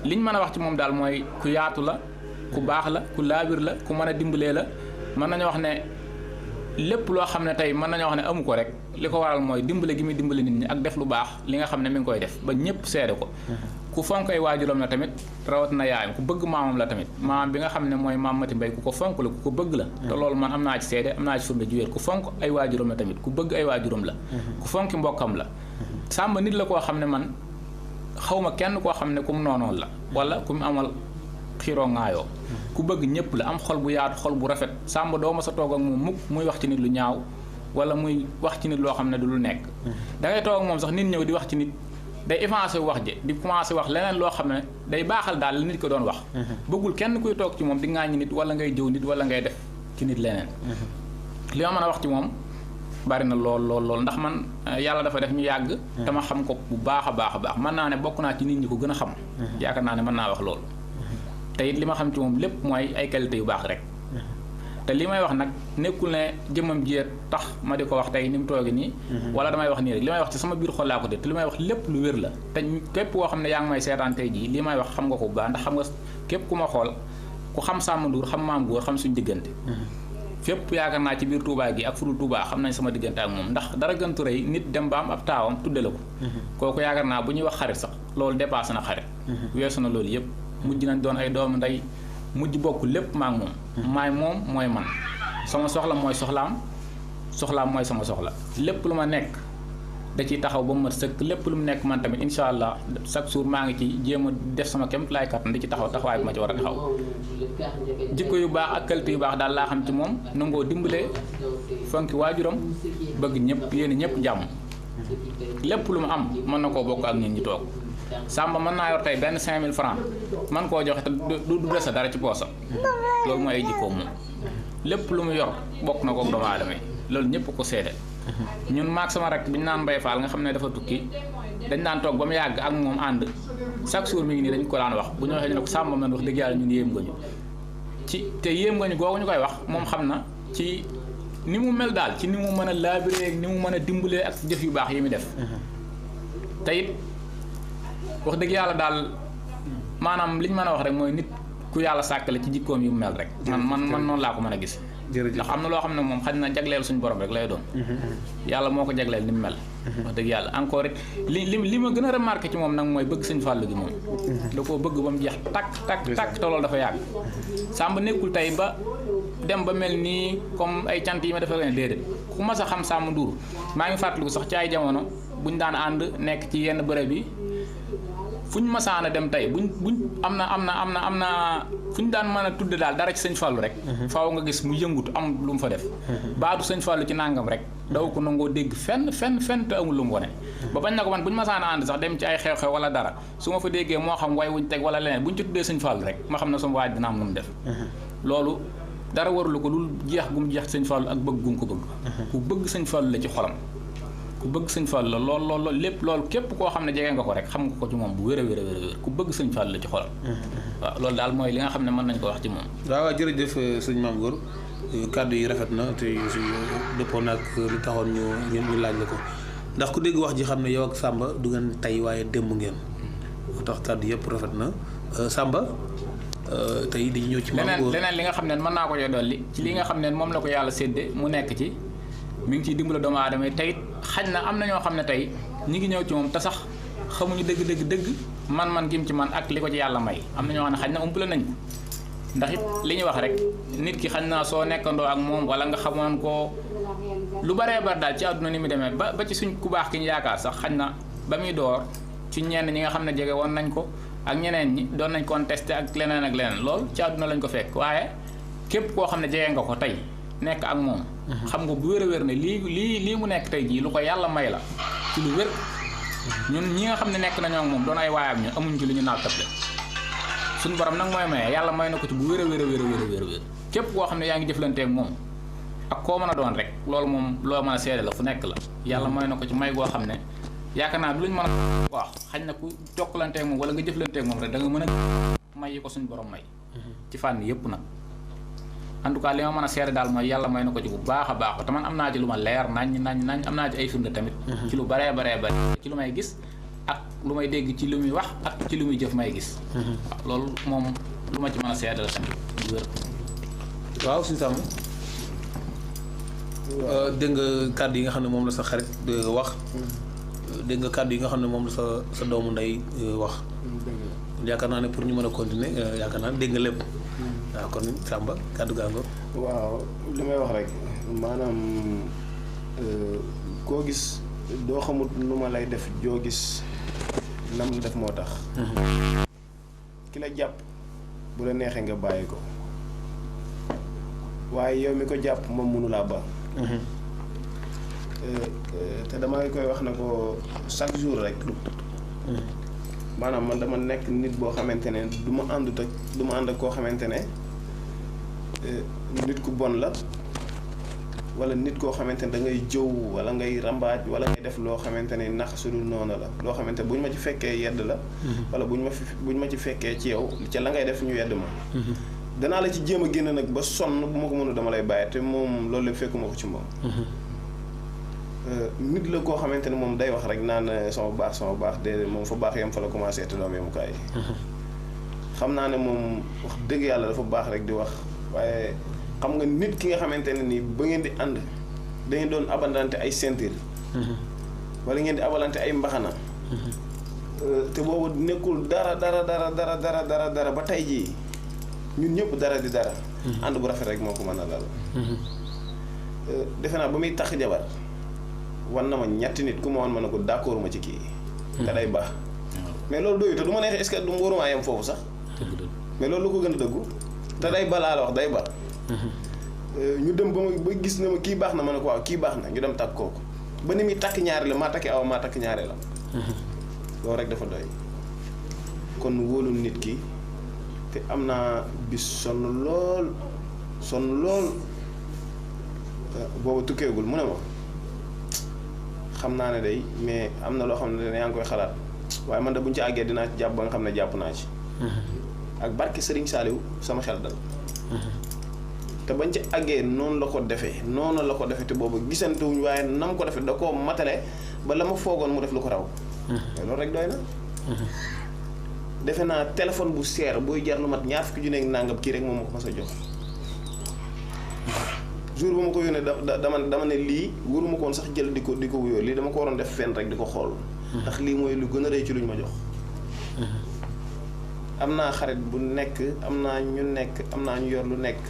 liñ mën a wax ci moom daal mooy ku yaatu la ku baax la ku laabir la ku mën a dimbalee la mën nañu wax ne lépp loo xam ne tey mën nañoo wax ne amu ko rek li ko waral mooy dimbale gi muy dimbale nit ñi ak def lu baax li nga xam ne mi ngi koy def ba ñëpp seede ko ku fonk ay waajuram la tamit rawat na yaayam ku bëgg maamam la tamit maamam bi nga xam ne mooy maam Mati Mbay ku ko fonk la ku ko bëgg la te loolu man am naa ci seede am naa ci firnde ju wér ku fonk ay waajuram la tamit ku bëgg ay waajuram la ku fonki mbokkam la Samba nit la koo xam ne man xawma kenn koo xam ne ku mu noonoon la wala ku mu amal xiiroo ŋaayoo ku bëgg ñëpp la am xol bu yaatu xol bu rafet Samba doo ma sa toog ak moom mukk muy wax ci nit lu ñaaw wala muy wax ci nit loo xam ne du lu nekk da ngay toog ak moom sax nit ñëw di wax ci nit day avancé wax ji di commencé wax leneen loo xam ne day baaxal daal li nit ko doon wax bëggul kenn kuy toog ci moom di ŋaañi nit wala ngay jëw nit wala ngay def ci nit leneen li ma mën a wax ci moom bari na lool ndax man yàlla dafa def ñu yàgg dama xam ko bu baax a baax mën naa ne bokk naa ci nit ñi ko gën a xam yaakaar naa ne mën naa wax loolu te it li ma xam ci moom lépp mooy ay qualité yu baax rek te li may wax nag nekkul ne jëmmam jee tax ma di ko wax tey ni mu toogi nii wala damay wax nii rek li may wax ci sama biir xol laa ko def te li may wax lépp lu wér la te képp koo xam ne yaa ngi may seetaan tey jii li may wax xam nga ko bu baax ndax xam nga képp ku ma xool ku xam Samba Ndour xam Maam Góor xam suñu diggante fépp yaakaar naa ci biir Touba gi ak fudul Touba xam nañ sama diggante ak moom ndax dara gëntu rëy nit dem ba am ab taawam tudde la ko kooku yaakaar naa bu ñuy wax xarit sax loolu dépassé na xarit weesu na loolu yëpp mujj nañ doon ay doomu ndey mujj bokk lépp maak moom maay moom mooy man sama soxla mooy soxlaam mooy sama soxla lépp lu ma nekk da ciy taxaw ba mu mat sëkk lépp lu mu nekk man tamit incha allah chaque jour maa ngi ci jéem a def sama kéem laay kattan di ci taxaw taxawaay bi ma ci war a taxaw jikko yu baax ak qualité yu baax daal laa xam ci moom nangoo dimbalee fonki waajuram bëgg ñëpp yéen ñëpp jàmm lépp lu mu am mën na koo bokk ak ñun ñi toog Samba mën naa yor tey benn 5000 francs man koo joxe te du dese dara ci poosam loolu mooy ay jikkoom moom lépp lu mu yor bokk na ko doomu aadama yi loolu ñëpp ko seede ñun maag sama rek bi ñu naan Mbaye Fall nga xam ne dafa tukki dañ daan toog ba mu yàgg ak moom ànd chaque jour mi ngi nii dañ ko daan wax bu ñu waxee ñu ne ko Samba man wax dëgg yàlla ñun yéem nga ñu ci te yéem nga ñu googu ñu koy wax moom xam na ci ni mu mel daal ci ni mu mën a laabiree ni mu mën a dimbalee ak jëf yu baax yi mu def te it wax dëgg yàlla daal maanaam li ñu mën a wax rek mooy nit ku yàlla sàkkale ci jikkoom yu mu mel rek man noonu laa ko mën a gis ndax am na loo xam ne moom xaj na jagleel suñu borom rek lay doon yàlla moo ko jagleel ni mu mel wax dëgg yàlla encore rek li ma gën a remarqué ci moom nag mooy bëgg sëñ Fallou gi moom da koo bëgg ba mu jeex takk te loolu dafa yàgg Samba nekkul tey ba dem ba mel nii comme ay cant yi ma defee leen déedéet ku mas a xam Samba Ndour maa ngi fàttaliku sax ci ay jamono buñ daan ànd nekk ci yenn bërëb yi fuñ masaana dem tey buñ am na fuñ daan mën a tudde daal dara ci sëñ Fallou rek faaw nga gis mu yëngut am lu mu fa def baatu sëñ Fallou ci nangam rek daw ko nangoo dégg fenn te amul lu mu wone ba bañ na ko man buñ masaana ànd sax dem ci ay xew-xew wala dara su ma fa déggee moo xam way wuñ teg wala leneen buñ ci tuddee sëñ Fallou rek ma xam ne sama waaj dina am lu mu def loolu dara warulu ko lul jeex gu mu jeex sëñ Fallou ak bëgg gu mu ko bëgg ku bëgg sëñ Fallou la ci xolam ku bëgg sëñ Fallou la lool lépp loolu képp koo xam ne jege nga ko rek xam nga ko ci moom bu wér a wér ku bëgg sëñ Fallou la ci xolam waaw loolu daal mooy li nga xam ne mën nañ ko wax ci moom waaw jërëjëf sëñ Mame Gor kàddu yi rafet na te si dëppoo nag li taxoon ñu laaj la ko ndax ku dégg wax ji xam ne yow ak Samba du ngeen tey waaye démb ngeen moo tax kàddu yëpp rafet na Samba tey dañu ñëw ci Mame Gor leneen li nga xam ne mën naa ko cee dolli ci li nga xam ne moom la ko yàlla sédde mu nekk ci mi ngi ciy dimbale doomu aadama yi tey xaj na am na ñoo xam ne tey ñi ngi ñëw ci moom te sax xamuñu dëgg man gim ci man ak li ko ci yàlla may am na ñoo xam ne xaj na umpale nañ ko ndax it li ñuy wax rek nit ki xaj naa soo nekkandoo ak moom wala nga xamoon ko lu baree bar daal ci àdduna ni mu demee ba ci suñ ku baax ki ñu yaakaar sax xaj na ba muy door ci ñenn ñi nga xam ne jege woon nañ ko ak ñeneen ñi doon nañ contesté ak leneen lool ci àdduna lañ ko fekk waaye képp koo xam ne jege nga ko tey nekk ak moom xam nga bu wér a wér ne lii mu nekk tey jii lu ko yàlla may la ci lu wér ñun ñi nga xam ne nekk nañoo ak moom doon ay waayam ñu amuñ ci lu ñu naatable suñu borom nag mooy maye yàlla may na ko ci bu wér a wér képp koo xam ne yaa ngi jëflanteeg moom ak koo mën a doon rek loolu moom loo mën a seede la fu nekk la yàlla may na ko ci may goo xam ne yaakaar naa du luñ mën a waaw xañ na ku jokkalanteeg moom wala nga jëflanteeg moom rek da nga mën a may yi ko suñu borom may ci fànn yëpp nag en tout cas li ma mën a seede daal mooy yàlla may na ko ci bu baax a baax te man am naa ci lu ma leer nañ am naa ci ay firnde tamit ci lu baree ci lu may gis ak lu may dégg ci lu muy wax ak ci lu muy jëf may gis waaw loolu moom lu ma ci mën a seede la tamit lu wér waaw suñu sàmm dégg nga kàddu yi nga xam ne moom la sa xarit wax dégg nga kàddu yi nga xam ne moom la sa doomu ndey wax yaakaar naa ne pour ñu mën a continuer yaakaar naa ne dégg nga lépp waaw kon Samba kàddu gaa ngoog waaw li may wax rek maanaam koo gis doo xamut nu ma lay def joo gis nam la def moo tax ki la jàpp bu la neexee nga bàyyi ko waaye yow mi ko jàpp moom mënu laa ba te dama koy wax na ko chaque jour rek maanaam man dama nekk nit boo xamante ne du ma ànd ak koo xamante ne nit ku bon la wala nit koo xamante ne da ngay jëw wala ngay rambaaj wala ngay def loo xamante ne nax su dul noonu la loo xamante ne bu ñu ma ci fekkee yedd la wala bu ñu ma ci fekkee ci yow ca la ngay def ñu yedd ma danaa la ci jéem a génn nag ba sonn bu ma ko mënu dama lay bàyyi te moom loolu la fekkuma ko ci moom nit la koo xamante ne moom day wax rek naan sama baax de moom fa baax yam fa la commencé te doom yemukaay xam naa ne moom wax dëgg yàlla dafa baax rek di wax waaye xam nga nit ki nga xamante ne nii ba ngeen di ànd da ngeen doon abandante ay ceinture wala ngeen di abalante ay mbaxana te boobu nekkul dara ba tey jii ñun ñëpp dara di dara ànd bu rafet rek moo ko mën a dal defe naa ba muy tax jabar wan na ma ñetti nit ku ma wan ma ne ko d'accord ma ci kii te day baax mais loolu doyu te du ma neexee est-ce que du waruma yem foofu sax mais loolu lu ko gën a dëggu te day balaa la wax day ba ñu dem ba gis na ma kii baax na ma ne ko waaw kii baax na ñu dem takk kooku ba ni muy takk ñaari la maa takki aw maa takk ñaari la loolu rek dafa doy kon wóolu nit ki te am naa bis sonn lool boobu tukkeegul mu ne ma xam naa ne day mais am na loo xam ne yaa ngi koy xalaat waaye man de buñ ci àggee dinaa ci jàpp ba nga xam ne jàpp naa ci ak barke Serigne Saliou sama xel dal te bañ ci àggee noonu la ko defee te boobu gisantewuñ waaye nam ko defee da koo matale ba la ma foogoon mu def lu ko raw mais loolu rek doy na defe naa téléphone bu seer buy jar lu mat 20 junni ak nangam kii rek moom ma ko mas a jox jour ba ma ko yónnee dama ne lii waruma ko woon sax jël di ko wuyoo lii dama ko waroon def fenn rek di ko xool ndax lii mooy lu gën a rëy ci luñ ma jox am naa xarit bu nekk am naa ñu yor lu nekk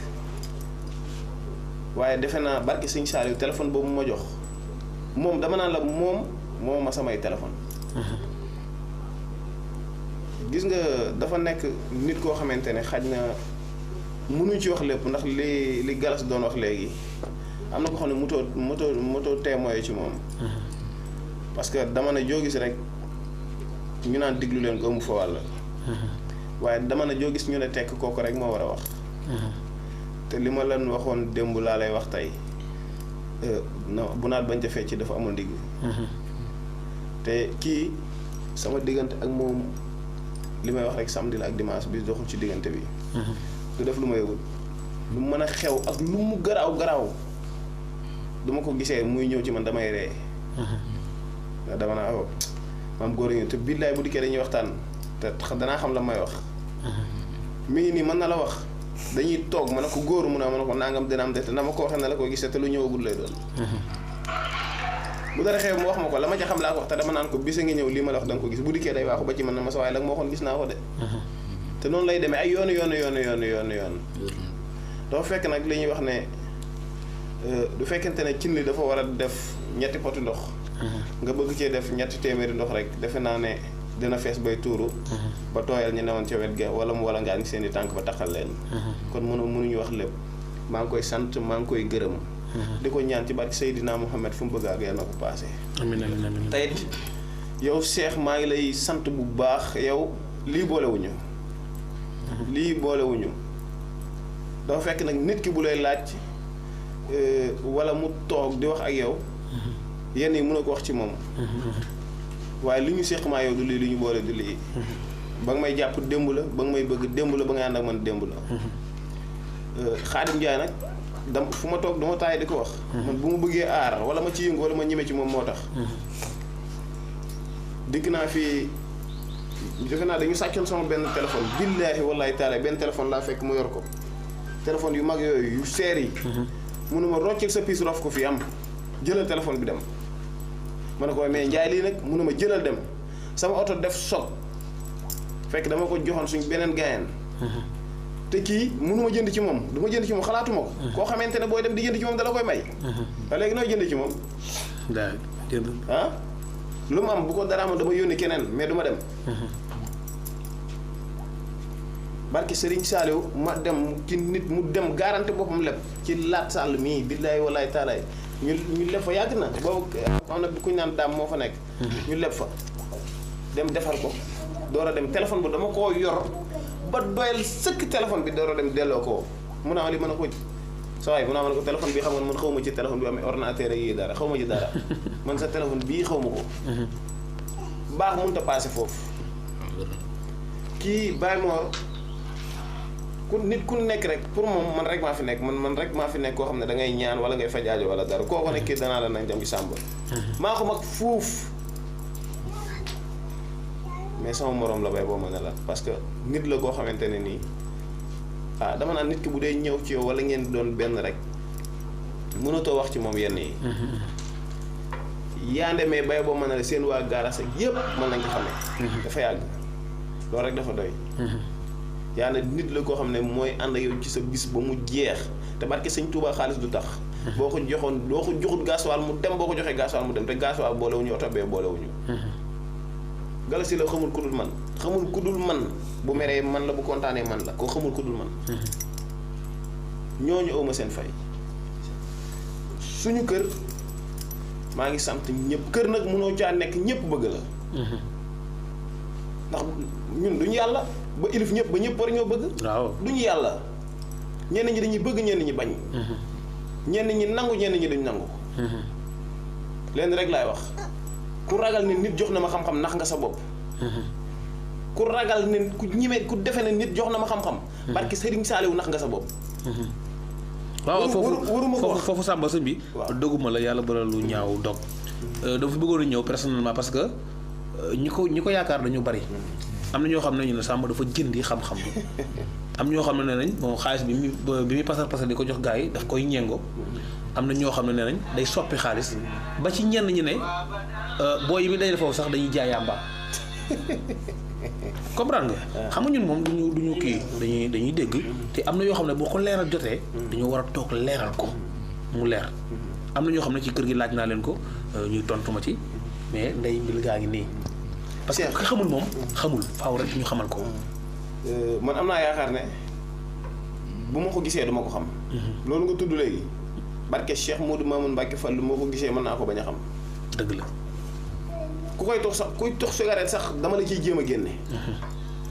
waaye defe naa barki Sëñ Saliou téléphone boobu ma jox moom dama naan la moom ma samay téléphone gis nga dafa nekk nit koo xamante ne xaj na mënuñ ci wax lépp ndax li Galas doon wax léegi am na ko xam ne moto témoin ci moom parce que dama ne joo gis rek ñu naan diglu leen ko mu fa wàll waaye dama ne joo gis ñu ne tekk kooku rek moo war a wax te li ma leen waxoon démb laa lay wax tey bu naat bañ ca fecc dafa amul ndigg te kii sama diggante ak moom li may wax rek samedi la ak dimanche bi doxul ci diggante bi du def lu ma yëgul lu mën a xew ak lu mu garaaw duma ko gisee muy ñëw ci man damay ree ndax dama naa maam góor ñu te billaay bu dikkee dañuy waxtaan te danaa xam la may wax mi ngi nii mën na la wax dañuy toog ma ne ko góor mu ne ma ne ko nangam dina am de te na ma ko waxee ne la ko gisee te lu ñëwagul lay doon bu dara xew mu wax ma ko la ma ca xam laa ko wax te dama naan ko bisa ngi ñëw lii ma la wax da nga ko gis bu dikkee day waaxu ba ci man na ma sa waaye la nga ma waxoon gis naa ko de te noonu lay demee ay yoon dafa fekk nag li ñuy wax ne du fekkente ne cin li dafa war a def ñetti poti ndox nga bëgg cee def ñetti téeméeri ndox rek defe naa ne dina fees bay tuuru ba tooyal ñu newoon ca wet ga wala mu wala ngaa ngi seen i tànk ba taxal leen kon mënuñu wax lépp maa ngi koy sant maa ngi koy gërëm di ko ñaan ci barke Seydina Mouhamed fu mu bëgg ak yàlla na ko paase amiin tey yow Cheikh maa ngi lay sant bu baax yow lii boolewuñu dafa fekk nag nit ki bu lay laaj wala mu toog di wax ak yow yenn yi mën a ko wax ci moom waaye li ñu séq maa yow du lii li ñu boole du lii ba nga may jàpp démb la ba nga may bëgg démb la ba nga ànd ak man démb la Xaadim Njaay nag fu ma toog dama taay di ko wax man bu ma bëggee aar wala ma ci yëngu wala ma ñime ci moom moo tax dikk naa fii defe naa dañu sàccoon sama benn téléphone billaahi wallaahi taala benn téléphone laa fekk mu yor ko téléphone yu mag yooyu yu seer yi munuma roccil sa piis rof ko fi am jëlal téléphone bi dem ma ne ko mais Njaay lii nag munuma jëlal dem sama oto def soog fekk dama ko joxoon suñ beneen gaayeen te kii munuma jënd ci moom du ma jënd ci moom xalaatuma ko koo xamante ne booy dem di jënd ci moom dala koy may te léegi nooy jënd ci moom ah lu mu am bu ko dara am dama yónni keneen mais du ma dem barki Serigne Saliou ma dem ci nit mu dem garanti boppam lépp ci laat sàll mii billaahi wallaahi taalaay ñu leb fa yàgg na boobu am na kuñ naan daam moo fa nekk ñu leb fa dem defar ko door a dem téléphone bu dama koo yor ba doyal sëkk téléphone bi door a dem delloo ko mun naa li mën a ko sa waay mun naa mën a ko téléphone bi xam nga man xaw ma ci téléphone bi amee ordinateur yi dara xaw ma ci dara man sa téléphone bii xaw ma ko baax mënut a passé foofu kii Baye Mor nit ku nekk rek pour moom man rek maa fi nekk man rek maa fi nekk koo xam ne da ngay ñaan wala ngay faj aajo wala dara koo ko nekkee danaa la nañ dem ci sàmba maa ko mag fuuf mais sama morom la bay boo ma ne la parce que nit la koo xamante ne nii dama naan nit ki bu dee ñëw ci yow wala ngeen doon benn rek mënatoo wax ci moom yenn yi yaande mais bay boo ma ne la seen waa gaaraas ak yëpp mën nañ ko xamee dafa yàgg loolu rek dafa doy yaa ne nit la koo xam ne mooy ànd ak yow ci sa bis ba mu jeex te barke Sëñ Tuubaa xaalis du tax boo ko joxut gasoil mu dem boo ko joxee gasoil mu dem te gasoil boolewuñu oto bee boolewuñu Galasi la xamul ku dul man bu meree man la bu kontaanee man la koo xamul ku dul man ñooñu awma seen fay suñu kër maa ngi sant ñëpp kër nag mënoo caa nekk ñëpp bëgg la ndax ñun duñu yàlla ba ilif ñëpp ba ñëpp war ñoo bëgg. waaw duñu yàlla ñenn ñi dañuy bëgg ñenn ñi bañ. ñenn ñi nangu ñenn ñi duñ nangu leen rek laay wax ku ragal ne nit jox na ma xam-xam nax nga sa bopp ku ragal ne ku ñime ku defe ne nit jox na ma xam-xam barki Serigne Saliou nax nga sa bopp waaw foofu Samba sëñ bi doguma la yàlla bara lu ñaaw dog dafa bëggoon a ñëw personnellement parce que ñi ko yaakaar dañu bari am na ñoo xam ne ñu ne Samba dafa jëndi xam-xam am ñoo xam ne nee nañ bon xaalis bi muy pasar di ko jox gars yi daf koy ñengo am na ñoo xam ne nee nañ day soppi xaalis ba ci ñenn ñi ne boo yi mi day foofu sax dañuy jaay yàmba comprendre nga xam nga ñun moom duñu kii dañuy dégg te am na yoo xam ne boo ko leeral jotee dañoo war a toog leeral ko mu leer am na ñoo xam ne ci kër gi laaj naa leen ko ñuy tontu ma ci mais ndey mbil gaa ngi nii parce que ki xamul moom xamul faaw rek ñu xamal ko man am naa yaakaar ne bu ma ko gisee duma ko xam loolu nga tudd léegi barke Cheikh Modou Mamoun Mbacke Fall moo ko gisee mën naa ko bañ a xam dëgg la ku koy tox sax kuy tox cigarette sax dama la ciy jéem a génne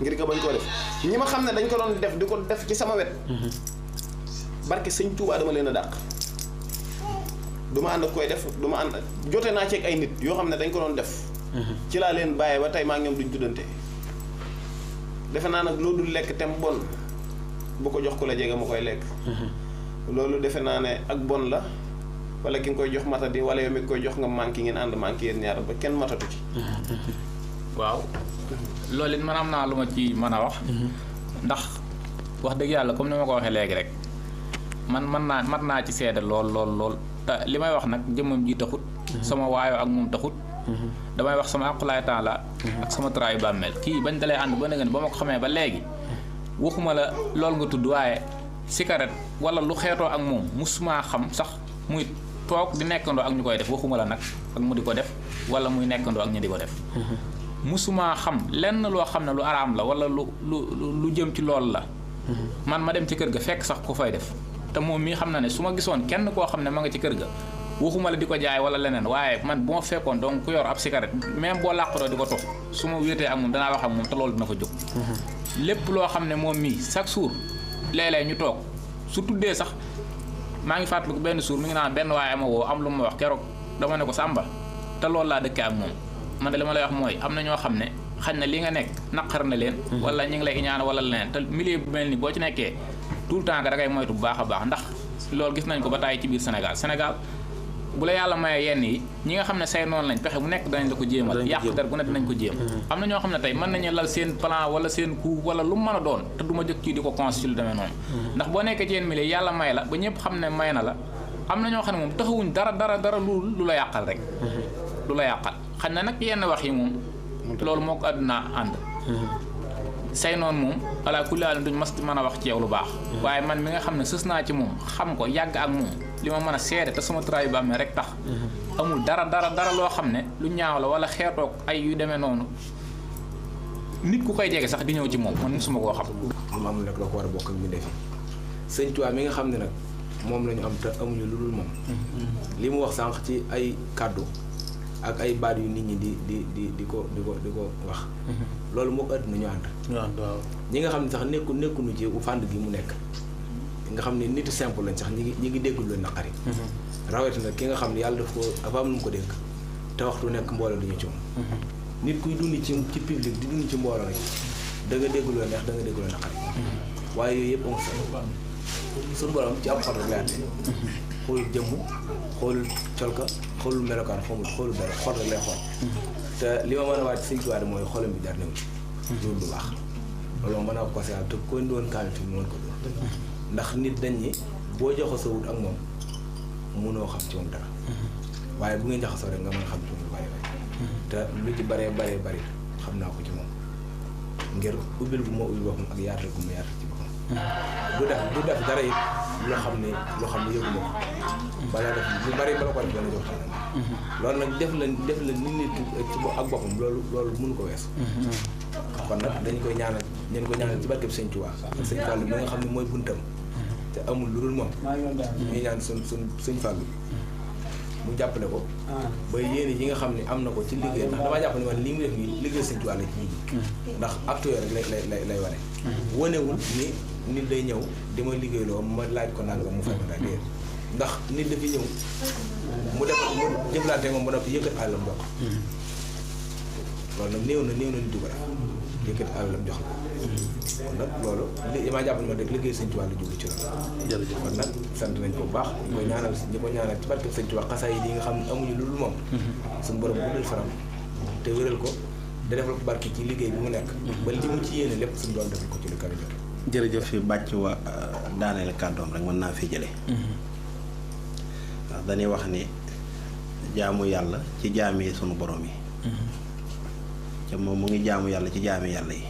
ngir nga bañ koo def ñi ma xam ne dañ ko doon def di ko def ci sama wet barke sëñ Touba dama leen a dàq du ma ànd ak koy def du ma ànd jote naa ci ak ay nit yoo xam ne dañ ko doon def ci laa leen bàyyee ba tey maa ngi ñoom duñ tuddante defe naa nag loo dul lekk tem bon bu ko jox ku la jege ma koy lekk loolu defe naa ne ak bon la wala ki nga koy jox matadi wala yow mi koy jox nga manqué ngeen ànd manqué yéen ñaar ba kenn matatu ci waaw loolu it man am naa lu ma ci mën a wax ndax wax dëgg yàlla comme ni ma ko waxee léegi rek man mat naa ci seede lool te li may wax nag jëmmam ji taxut sama waayoo ak moom taxut damay wax sama aqulaay temps la ak sama traay bàmmeel kii bañ dalee ànd ba nga ba ma ko xamee ba léegi waxuma la loolu nga tudd waaye cigarette wala lu xeetoo ak moom musuma xam sax muy toog di nekkandoo ak ñu koy def waxuma la nag ak mu di ko def wala muy nekkandoo ak ñu di ko def musuma xam lenn loo xam ne lu araam la wala lu jëm ci loolu la man ma dem ci kër ga fekk sax ku fay def te moom mii xam na ne su ma gisoon kenn koo xam ne ma nga ci kër ga waxuma la di ko jaay wala leneen waaye man bu ma fekkoon donc ku yor ab cigarette même boo làqatoo di ko tox su ma wéetee ak moom danaa wax ak moom te loolu dina fa jóg lépp loo xam ne moom mii chaque jour léeg-léeg ñu toog su tuddee sax maa ngi fàttaliku benn jour mi ngi naan benn waaye ma woo am lu ma wax keroog dama ne ko Samba te loolu laa dëkkee ak moom man de li ma lay wax mooy am na ñoo xam ne xañ na li nga nekk naqar na leen wala ñu ngi lay ñaan wala leneen te milieu bu mel ni boo ci nekkee tout le temps que da ngay moytu bu baax a baax ndax loolu gis nañ ko ba tàyyi ci biir Sénégal bu la yàlla mayee yenn yi ñi nga xam ne say noonu lañ pexe bu nekk danañ la ko jéemal yàq der bu ne dinañ ko jéem am na ñoo xam ne tey mën nañu lal seen plan wala seen coup wala lu mu mën a doon te du ma jëkk ci di ko constitué lu demee noonu ndax boo nekkee ci yenn milieu yàlla may la ba ñëpp xam ne may na la am na ñoo xam ne moom taxawuñ dara lu la yàqal rek lu la yàqal xam na nag yenn wax yi moom loolu moo ko àdduna ànd say noonu moom ala kulli haal duñ mas mën a wax ci yow lu baax waaye man mi nga xam ne sës naa ci moom xam ko yàgg ak moom li ma mën a seede te sama travail ba amee rek tax amul dara loo xam ne lu ñaaw la wala xeetoog ay yu demee noonu nit ku koy jege sax di ñëw ci moom man mosuma koo xam amul nag la ko war a bokk ak mbindeef yi sëñ Tuubaa mi nga xam ne nag moom la ñu am te amuñu lu dul moom li mu wax sànq ci ay kàddu ak ay baat yu nit ñi di ko wax loolu moo ko àdduna ñu ànd ñi nga xam ne sax nekkuñu ci fànn gi mu nekk nga xam ne nit simple lañ sax ñi ngi déggul lu naqari rawatina ki nga xam ne yàlla dafa am lu mu ko dénk te waxtu nekk mbooloo duñu ci moom nit kuy dund ci public di dund ci mbooloo rek da nga dégg lu neex da nga dégg lu naqari waaye yooyu yëpp amul solo suñu borom ci am xol rek lay àtte xoolul jëmm xoolul colka xoolul melokaan xoolul dara xol rek lay xool te li ma mën a waat ci Sëñ Tuubaa mooy xolam bi jar newul loolu lu baax loolu moom mën naa ko conseillé te ko doon kaamil fi mu mën ko doon ndax nit dañ ni boo joxo sa wut ak moom mënoo xam ci moom dara waaye bu ngeen jaxasoo rek nga mën a xam ci moom lu bari te lu ci bari xam naa ko ci moom ngir ubbil bu ma ubbil boppam ak yaatal bu ma yaatal ci boppam du def dara it loo xam ne yëgu ma ko balaa def lu bari bala ko def dana jox loolu nag def la nit ci ak boppam loolu mënu ko weesu kon nag dañ koy ñaanal ci barkeb Sëñ Tuubaa Sëñ Fallu mi nga xam ne mooy buntam te amul lu dul moom ñuy ñaan Sëñ Fallu mu jàppale ko ba yéene yi nga xam ne am na ko ci liggéey ndax damaa jàpp ne man lii mu def nii liggéey Sëñ Tuubaa la ci ñi ndax acte rek lay wane wanewul ni nit day ñëw di ma liggéeyloo ma laaj ko nangam mu fay ma daal ndax nit dafi ñëw mu jëflante moom ba noppi yëkkat àllam jox loolu nag néew na nit du ko def yëkkat àllam jox la kon nag loolu li maa jàpp ne ma dëgg liggéey Sëñ Tuubaa la jublu ci loolu jërëjëf kon nag sant nañ ko bu baax ñu koy ñaanal ci barke Sëñ Tuubaa xasaay yi nga xam ne amuñu lu dul moom suñu borom guddal faram te wéral ko da defal ko barke ci liggéey bi mu nekk ba li mu ci yéene lépp suñu doon defal ko ci lu kawe jot jërëjëf fi bàcc wa daaneel kàddoom rek mën naa fi jële ndax dañuy wax ni jaamu yàlla ci jaami sunu borom yi ca moom mu ngi jaamu yàlla ci jaami yàlla yi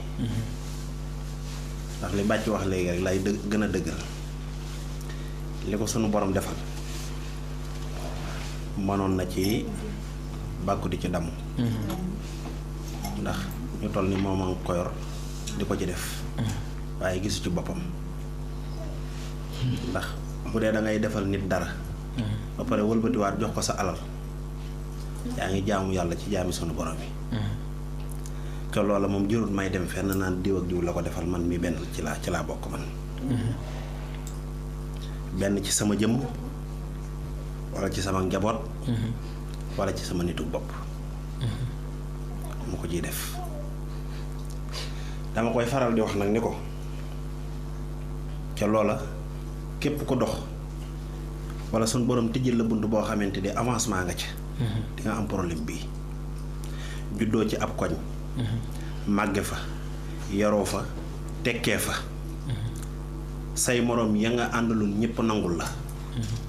ndax li bàcc wax léegi rek lay gën a dëggal li ko sunu borom defal mënoon na ci bàkku di ci damm ndax ñu toll ni moom a ngi ko yor di ko ci def waaye gisu ci boppam ndax bu dee da ngay defal nit dara ba pare wëlbatiwaat jox ko sa alal yaa ngi jaamu yàlla ci jaami sunu borom yi te loola moom jurut may dem fenn naan diw ak diw la ko defal man mi benn ci laa bokk man benn ci sama jëmm wala ci sama njaboot wala ci sama nitu bopp mu ko ciy def dama koy faral di wax nag ni ko ca loola képp ko dox wala sun borom tijjil la bunt boo xamante ni avancement nga ca di nga am problème bii juddoo ci ab koñ màgge fa yaroo fa tekkee fa say morom ya nga àndaloon ñëpp nangul la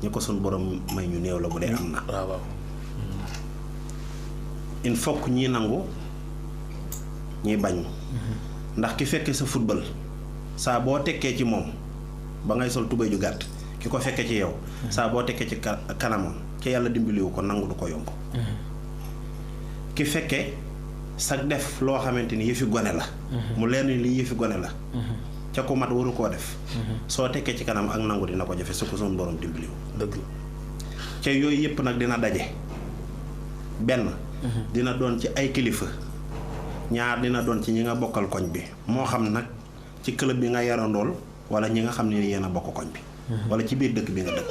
ñi ko sun borom may ñu néew la bu dee am na waaw il faut que ñii nangu ñi bañ ndax ki fekke sa football saa boo tekkee ci moom ba ngay sol tubéy ju gàtt ki ko fekke ci yow saa boo tekkee ci kanamam ci yàlla dimbaliwu ko nangu du ko yomb ki fekke sa def loo xamante ni yëfi gone la mu leer ni lii yëfi gone la ca ku mat waru koo def soo tekkee ci kanam ak nangu dina ko jafe su ko suñu borom dimbaliwu dëgg ca yooyu yëpp nag dina daje benn dina doon ci ay kilifa ñaar dina doon ci ñi nga bokkal koñ bi moo xam nag ci club bi nga yarandool wala ñi nga xam ne yéen a bokk koñ bi wala ci biir dëkk bi nga dëkk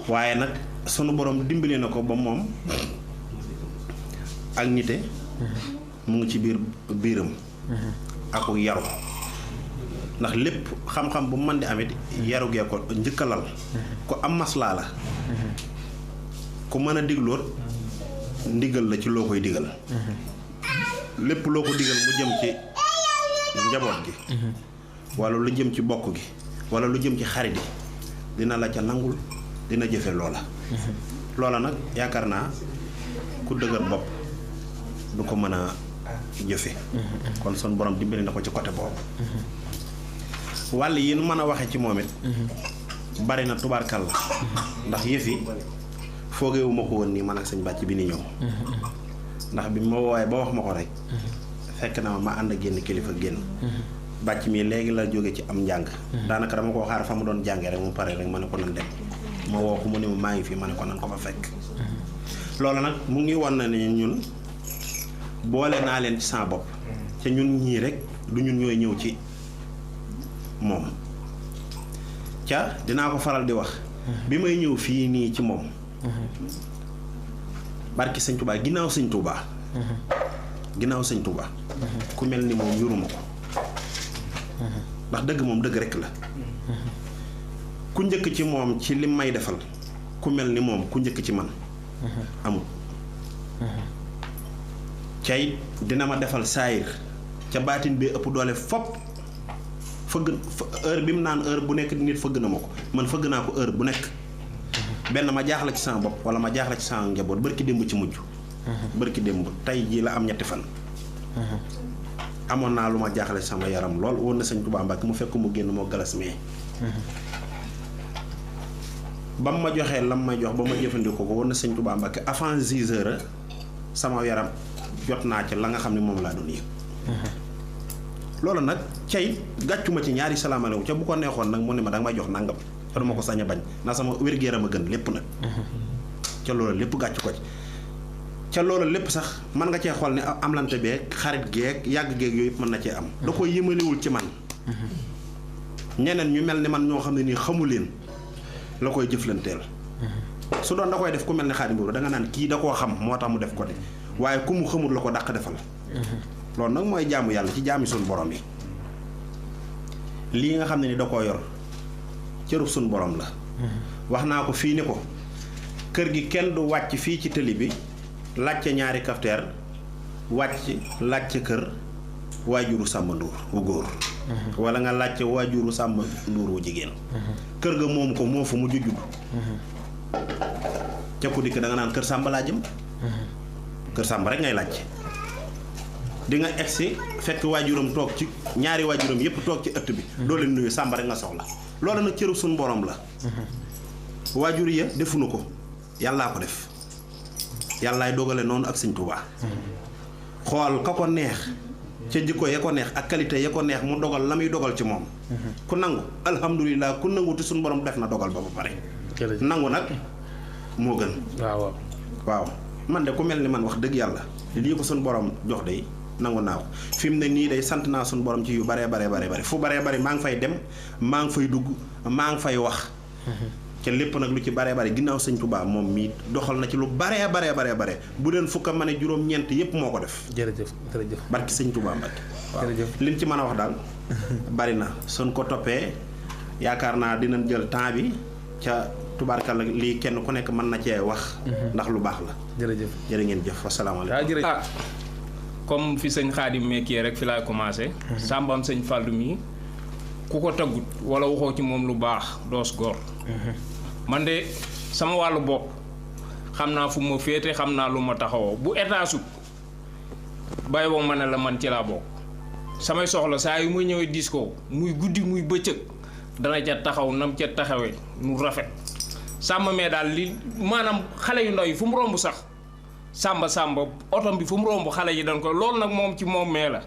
waaye nag sunu borom dimbali na ko ba moom ak nite mu ngi ci biiram ak yaru ndax lépp xam-xam bu mën di amit yaru gee ko njëkkalal ku am maslaa la ku mën a digloot ndigal la ci loo koy digal lépp loo ko digal mu jëm ci njaboot gi wala lu jëm ci bokk gi wala lu jëm ci xarit yi dina la ca nangul dina jëfe loola nag yaakaar naa ku dëgër bopp du ko mën a jëfe kon son borom dimbali na ko ci côté boobu wàll yi nu mën a waxe ci moom it bari na tubaarkal la ndax yëfi foogeewu ma ko woon nii man ak sëñ bàcc bi ni ñëw ndax bi ma wooye ba wax ma ko rek fekk na ma ànd ak génn kilifa génn bàcc mi léegi la jóge ci am njàng daanaka dama ko xaar fa mu doon jàngee rek mu pare rek ma ne ko nan dem ma woo ko mu ne ma maa ngi fii ma ne ko nan ko fa fekk loolu nag mu ngi wan na ne ñun boole naa leen ci sama bopp te ñun ñii rek du ñun ñooy ñëw ci moom ca dinaa ko faral di wax bi may ñëw fii nii ci moom barki sëñ Touba ginnaaw sëñ Touba ku mel ni moom yoruma ko ndax dëgg moom dëgg rekk la ku njëkk ci moom ci li may defal ku mel ni moom ku njëkk ci man amul cay dina ma defal saayir ca baatin bi ëpp doole fopp fëgg heure bi mu naan heure bu nekk nit fëgg na ma ko man fëgg naa ko heure bu nekk benn ma jaaxle ci sama bopp wala ma jaaxle ci sama njaboot bërki démb ci mujj bërki démb tey jii la am ñetti fan amoon naa lu ma jaaxle ci sama yaram lool woon na sëñ Touba Mbacke mu fekk mu génn moo galas mee ba mu ma joxee lam may jox ba ma jëfandikoo ko woon na sëñ Touba Mbacke avant 6 heures sama yaram jot naa ci la nga xam ne moom laa doon yëg loolu nag cay gàccuma ci ñaari salaamaaleykum ca bu ko neexoon nag mu ne ma danga may jox nangam te duma ko sañ a bañ naa sama wér-gu-yaram a gën lépp nag ca loolu lépp gàcc ko ci ca loolu lépp sax mën nga cee xool ne amlante beeg xarit geeg yàgg geeg yooyu mën na cee am da ko yëmalewul ci man ñeneen ñu mel ni man ñoo xam ne nii xamu leen la koy jëflanteel su doon da koy def ku mel ne Xaadim boobu da nga naan kii da koo xam moo tax mu def ko de waaye ku mu xamul la ko dàq defal loolu nag mooy jaamu yàlla ci jaami suñu borom yi lii nga xam ne ni da koo yor cërub suñu borom la wax naa ko fii ni ko kër gi kenn du wàcc fii ci tëli bi laajte ñaari kafteer wàcc laajte kër waajuru Samba Ndour wu góor wala nga laajte waajuru Samba Ndour wu jigéen kër ga moom ko moo fa mu judd ca ku dikk da nga naan kër Samba laa jëm kër Samba rek ngay laajte di nga egsi fekk waajuram toog ci ñaari waajuram yépp toog ci ëtt bi doo leen nuyu Samba rek nga soxla loolu nag cëru suñu borom la waajur ya defuñu ko yàllaa ko def yàllaay dogale noonu ak Sëñ Tuubaa xool ka ko neex ca jikko ya ko neex ak qualité ya ko neex mu dogal la muy dogal ci moom ku nangu alhamdulilah ku nangu te suñu borom def na dogal ba pare nangu nag moo gën waaw man de ku mel ni man wax dëgg yàlla lii ko suñu borom jox de nangu naa ko fi mu ne nii day sant naa suñu borom ci yu bare fu bare maa ngi fay dem maa ngi fay dugg maa ngi fay wax ca lépp nag lu ci bare ginnaaw Sëñ Tuubaa moom mii doxal na ci lu bare bu deen fukka ma ne juróom-ñeent yépp moo ko def jërëjëf barki Sëñ Tuubaa Mbàkke waaw liñ ci mën a wax daal bari na suñ ko toppee yaakaar naa dinañ jël temps bi ca tubaarkalla lii kenn ku nekk mën na cee wax ndax lu baax la jërë ngeen jëf wasalaamaaleykum comme fi sëñ Xaadim meekee rek fi laay commencé sàmbam sëñ Fàllu mi ku ko taggut wala waxoo ci moom lu baax doos góor man de sama wàllu bopp xam naa fu ma féete xam naa lu ma taxawoo bu état sut bàyyi boo ma ne la man ci laa bokk samay soxla saa yu muy ñëwee diis ko muy guddi muy bëccëg dana ca taxaw nam ca taxawee nu rafet sàmba mee daal li maanaam xale yu ndaw yi fu mu romb sax sàmba otom bi fu mu romb xale yi dañ ko loolu nag moom ci moom mee la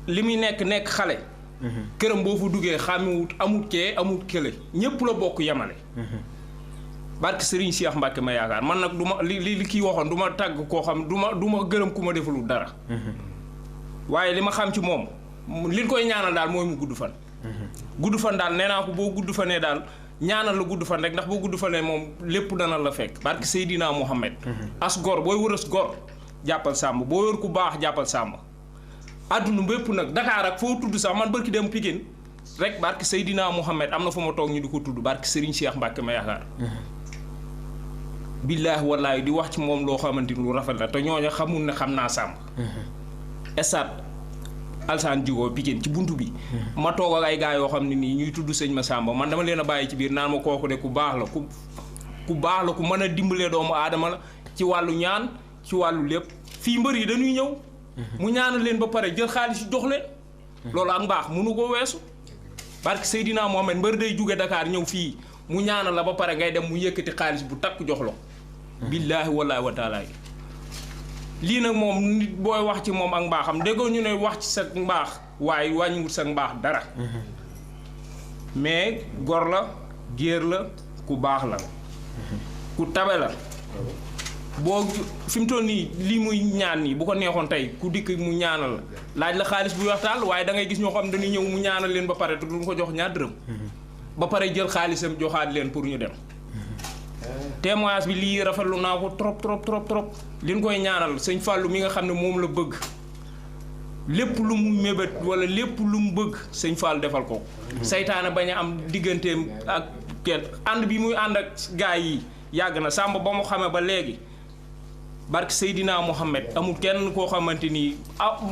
li muy nekk xale këram boo fa duggee xàmmiwut amut kee amut kële ñépp la bokk yemale barke Serigne Cheikh Mbacke ma yaakaar man nag du ma li kii waxoon du ma tàgg koo xam du ma gërëm ku ma defalul dara waaye li ma xam ci moom liñ koy ñaanal daal mooy mu gudd fan daal nee naa ko boo gudd fanee daal ñaanal la gudd fan rek ndax boo gudd fanee moom lépp dana la fekk barke Seydina Mohamed as gor booy wër as gor jàppal Samba boo wër ku baax jàppal Samba àdduna bépp nag Dakar ak foo tudd sax man barki dem Pikine rek barke Seydina Mohamed am na fa ma toog ñu di ko tudd barke Serigne Cheikh Mbacke ma yaakaar billaahi wallaahi di wax ci moom loo xamante ni lu rafet la te ñooñu xamul ne xam naa Samba estat Alsaan Djigo Pikine ci buntu bi ma toog ak ay gars yoo xam ne nii ñuy tudd sëñ ma Samba man dama leen a bàyyi ci biir naan ma kooku de ku baax la ku mën a dimbalee doomu aadama la ci wàllu ñaan ci wàllu lépp fii mbër yi dañuy ñëw mu ñaanal leen ba pare jël xaalis jox leen loolu ak mbaax mënu ko weesu barke Seydina Mohamed mbër day jóge Dakar ñëw fii mu ñaanal la ba pare ngay dem mu yëkkati xaalis bu takk jox la billaahi wallaahi wa taala lii nag moom nit booy wax ci moom ak mbaaxam déggoo ñu ne wax ci sa mbaax waaye wàññiwut sa mbaax dara mais gor la géer la ku baax la ku tabe la boo fi mu toll nii lii muy ñaan nii bu ko neexoon tey ku dikk mu ñaanal la laaj la xaalis bu waxtaal waaye da ngay gis ñoo xam dañuy ñëw mu ñaanal leen ba pare te duñ ko jox ñaar dërëm ba pare jël xaalisam joxaat leen pour ñu dem témoignage bi lii rafetlu naa ko trop li ñu koy ñaanal sëñ Fallou mi nga xam ne moom la bëgg lépp lu mu mébét wala lépp lu mu bëgg sëñ Fallou defal ko saytaane bañ a am digganteem ak kenn ànd bi muy ànd ak gaay yi yàgg na Samba ba mu xamee ba léegi barke Seydina Mohamed amul kenn koo xamante ni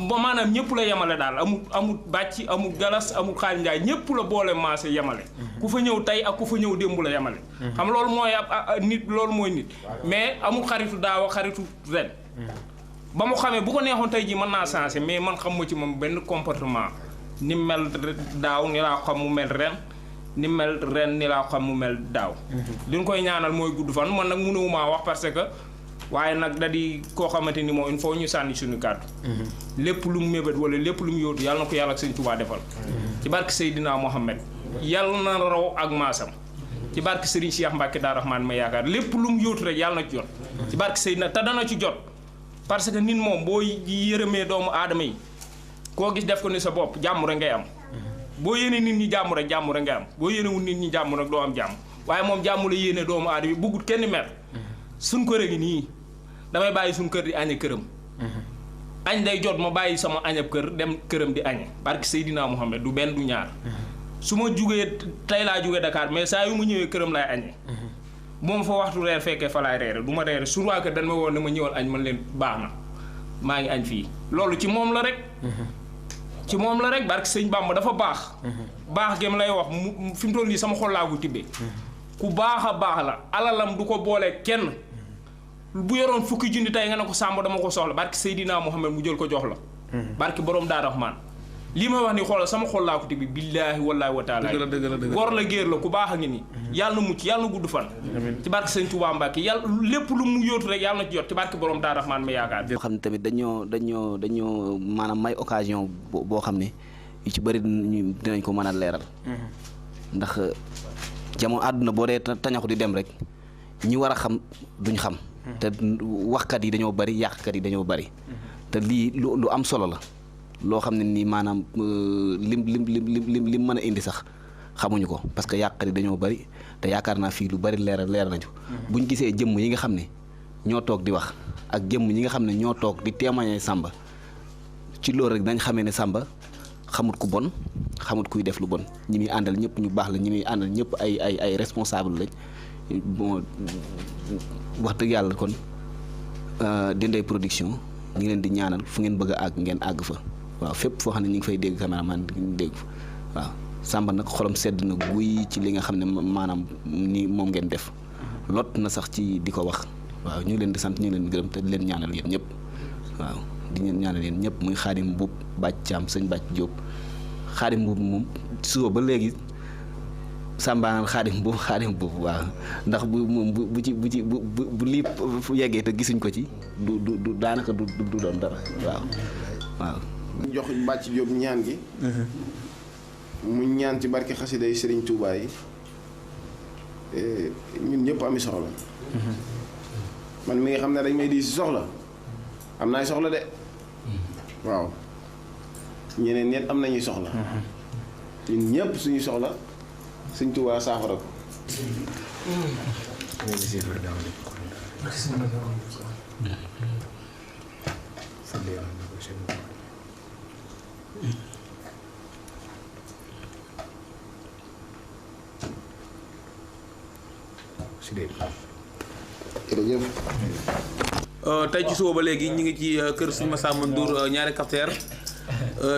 ba maanaam ñëpp la yemale daal amul bàcc amul galas amul xaalis njaay ñëpp la boole maase yemale ku fa ñëw tey ak ku fa ñëw démb la yemale xam loolu mooy nit loolu mooy nit mais amul xaritu daaw xaritu ren ba mu xamee bu ko neexoon tey ji mën naa changé mais man xam ma ci moom benn comportement ni mel daaw ni laa xam mu mel ren ni mel ren ni laa xam mu mel daaw li ñu koy ñaanal mooy gudd fan man nag mënuma wax parce que waaye nag da di koo xamante ni moom il faut ñu sànni suñu kàddu lépp lu mu mébét wala lépp lu mu yóotu yàlla na ko yàlla ak Sëñ Tuubaa defal ci barke Seydina Mohamed yàlla na raw ak maasam ci barke Serigne Cheikh Mbacke daa Rahman ma yaakaar lépp lu mu yóotu rek yàlla na ci jot ci barke Seydina te dana ci jot parce que nit moom boo yërëmee doomu aadama yi koo gis def ko ni sa bopp jàmm rek ngay am boo yéene nit ñi jàmm rek ngay am boo yéenewul nit ñi jàmm rek doo am jàmm waaye moom jàmm la yéene doomu aadama yi bëggut kenn mer suñ kër gi nii damay bàyyi suñ kër di añe këram añ day jot ma bàyyi sama añab kër dem këram di añe barki Seydina Mohamed du benn du ñaar su ma jugee tey laa jugee Dakar mais saa yu ma ñëwee këram laay añe bu ma fa waxtu reer fekkee fa laay reere du ma reere sur waa kër dañ ma woon ne ma ñëwal añ man leen baax na maa ngi añ fii loolu ci moom la rek ci moom la rek barki sëñ Bamba dafa baax baax gem lay wax mu fi mu toll nii sama xol laa ko tibbee ku baax a baax la alalam du ko boole kenn bu yoroon fukki junni tey nga ne ko Samba dama ko soxla barki Seydina Mohamed mu jël ko jox la barki borom daa Rahman lii may wax ni xoolal sama xol laa ko tibbee billaahi wallaahi wa taala góor la géer la ku baax a ngi nii yàlla na mucc yàlla na gudd fan ci barki sëñ Touba Mbacke yàlla lépp lu mu yóotu rek yàlla na ci jot ci barki borom daa Rahman ma yaakaar xam ne tamit dañoo maanaam may occasion boo xam ne yu ci bëri dinañ ko mën a leeral ndax jamono àdduna boo dee tañaxu di dem rek ñi war a xam duñ xam te waxkat yi dañoo bëri yàqkat yi dañoo bëri te lii lu am solo la loo xam ne nii maanaam lim mën a indi sax xamuñu ko parce que yàqkat yi dañoo bëri te yaakaar naa fii lu bëri leer nañu buñ gisee jëmm yi nga xam ne ñoo toog di wax ak jëmm ñi nga xam ne ñoo toog di témoigner Samba ci loolu rek dañ xamee ne Samba xamut ku bon xamut kuy def lu bon ñi muy àndal ñëpp ñu baax la ñi muy àndal ñëpp ay responsable lañ bon wax dëgg yàlla kon Dendey production ñu ngi leen di ñaanal fu ngeen bëgg a àgg ngeen àgg fa waaw fépp foo xam ne ñu ngi fay dégg caméraman di dégg fa waaw Samba nag xolam sedd na guy ci li nga xam ne maanaam ni moom ngeen def lot na sax ci di ko wax waaw ñu ngi leen di sant ñu ngi leen di gërëm te di leen ñaanal yéen ñëpp waaw di leen ñaanal yéen ñëpp muy Xaadim Mbuub Bàcc Caam sëñ Bàcc Jóob Xaadim Mbuub moom suba ba léegi Samba Xaadim Mbuub waaw ndax bu ci bu lii yeggee te gisuñ ko ci du daanaka du doon dara waaw jox Bàcc Jóob ñaan gi mu ñaan ci barke xasida yi Sëriñ Tuubaa yi ñun ñëpp ami soxla man mi nga xam ne dañ may di si soxla am naay soxla de waaw ñeneen ñett am nañuy soxla ñun ñëpp suñu soxla Sëriñ Tuubaa saafara ko jërëjëf tey ci suba ba léegi ñu ngi ci kër Sëñ Massamba Ndour ñaari capteur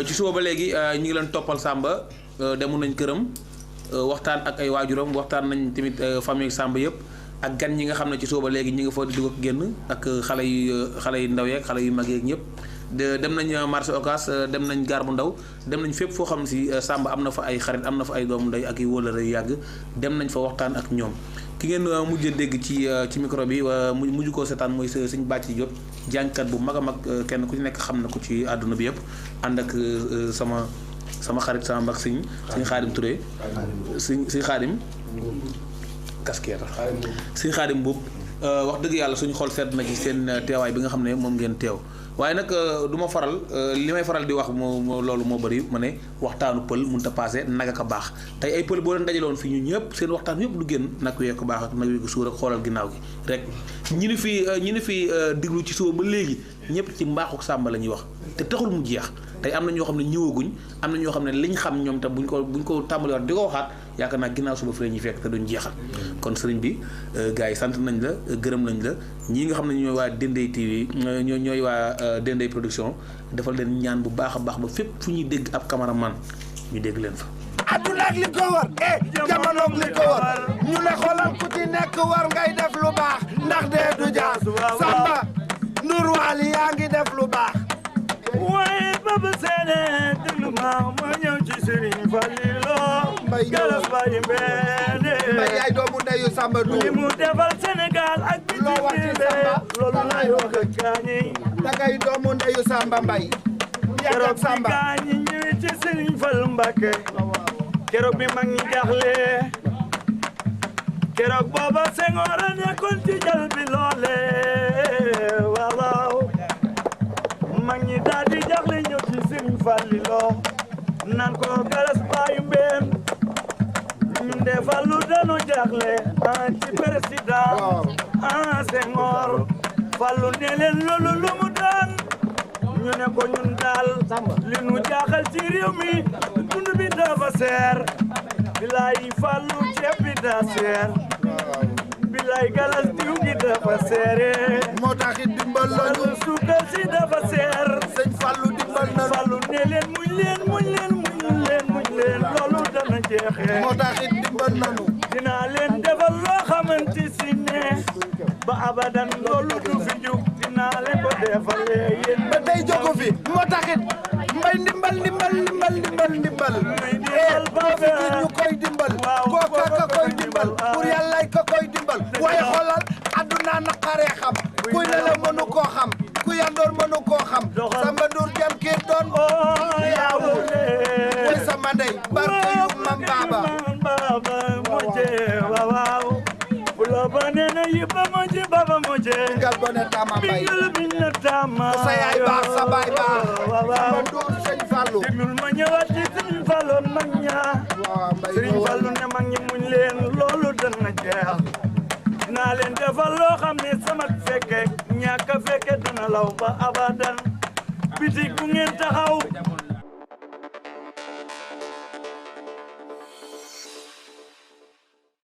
ci suba ba léegi ñu ngi leen toppal Samba demoon nañ këram waxtaan ak ay waajuram waxtaan nañ tamit famille Samba yëpp ak gan ñi nga xam ne ci suba ba léegi ñu ngi fa di dugg ak génn ak xale yu ndaw yeeg xale yu mag yeeg ñëpp dem nañ marché Ocass dem nañ gaar bu ndaw dem nañ fépp foo xam ne si Samba am na fa ay xarit am na fa ay doomu ndey ak i wóolare yu yàgg dem nañ fa waxtaan ak ñoom ki ngeen mujj dégg ci micro bi mujj koo seetaan mooy Sëñ Bàcc Jóob jàngkat bu mag a mag kenn ku ci nekk xam na ko ci àdduna bi yëpp ànd ak sama xarit sama mbag sëñ Xaadim Touré sëñ Xaadim kaskeer sëñ Xaadim boobu wax dëgg yàlla suñu xol sedd na ci seen teewaay bi nga xam ne moom ngeen teew waaye nag du ma faral li may faral di wax moo loolu moo bëri ma ne waxtaanu pël mënut a paase nag ak a baax tey ay pël boo leen dajaloon fii ñu ñëpp seen waxtaan yëpp du génn nag wee ko baax ak nag wee ko suur ak xoolal ginnaaw gi rek ñi ni fi diglu ci suba ba léegi ñëpp ci mbaaxu Samba la ñuy wax te taxul mu jeex tey am na ñoo xam ne ñëwaguñ am na ñoo xam ne liñ xam ñoom te buñ ko tàmbali wax di ko waxaat yaakaar naa ginnaaw suba fi la ñuy fekk te duñ jeexal kon sëriñ bi gars yi sant nañ la gërëm nañ la ñii nga xam ne ñooy waa Dendey TV ñooy waa Dendey production defal leen ñaan bu baax a baax ba fépp fu ñuy dégg ab cameraman ñu dégg leen fa adduna ak li ko war jamonoog li ko war ñu ne xoolal ku ci nekk war ngay def lu baax ndax dee du jaas Samba Ndour Wali yaa ngi def lu baax waaye baba seene déglu ma ñëw ci Serigne Fallilo galas bayi mbeene mbay yaay doomu ndeyu Samba Ndour li mu defal Sénégal ak bi loo wax ci Samba loolu lay wax ak gaañi dangay doomu ndeyu Samba mbay keroog Samba gaañi ñëwee ci Serigne Fall Mbacké keroog bi mag ñi jaxle keroog booba Senghor a nekkoon ci jal bi loole waaw mag ñi daal di jaxle ñëw ci Serigne Fallilo nan ko galas bayu mbeen ñun defal loolu dañu jaaxle ci président Senghor Fallou ne leen loolu lu mu daan ñu ne ko ñun daal li nu jaaxal ci réew mi dund bi dafa seer bilaay Fallou ceeb bi daa seer bilaay galas diw gi dafa seere moo tax it dimbal lañu suukar si dafa seer sëñ Fallou dimbal na Fallou ne leen muñ leen loolu dana jeexee moo tax it dimbal nañu dinaa leen defal loo xamante si ne ba abadan loolu du fi jug dinaa leen ko defalee yéen ba tey jogo fi moo tax it mbay ndimbal ñu koy dimbal kooka ka koy dimbal pour yàlla ka koy dimbal waaye xoolal àdduna naqaree xam kuy ne la mënu koo xam ku yandoor mënu koo xam Samba Ndour jam kii doon yaawu way sama ndey barke yu mam baaba moje waaw bulo banena yiba moje baba moje bingal bone tama bay bingal tama sa yaay baax sa baay baax Samba Ndour sëñ Fallou déglul ma ñëwaat ci sëñ Fallou mag ña sëñ Fallou ne mag ñi muñ leen loolu dana jeex dinaa leen defal loo xam ne sama fekke ñàkk a fekke dana law ba abadan bitik bu ngeen taxaw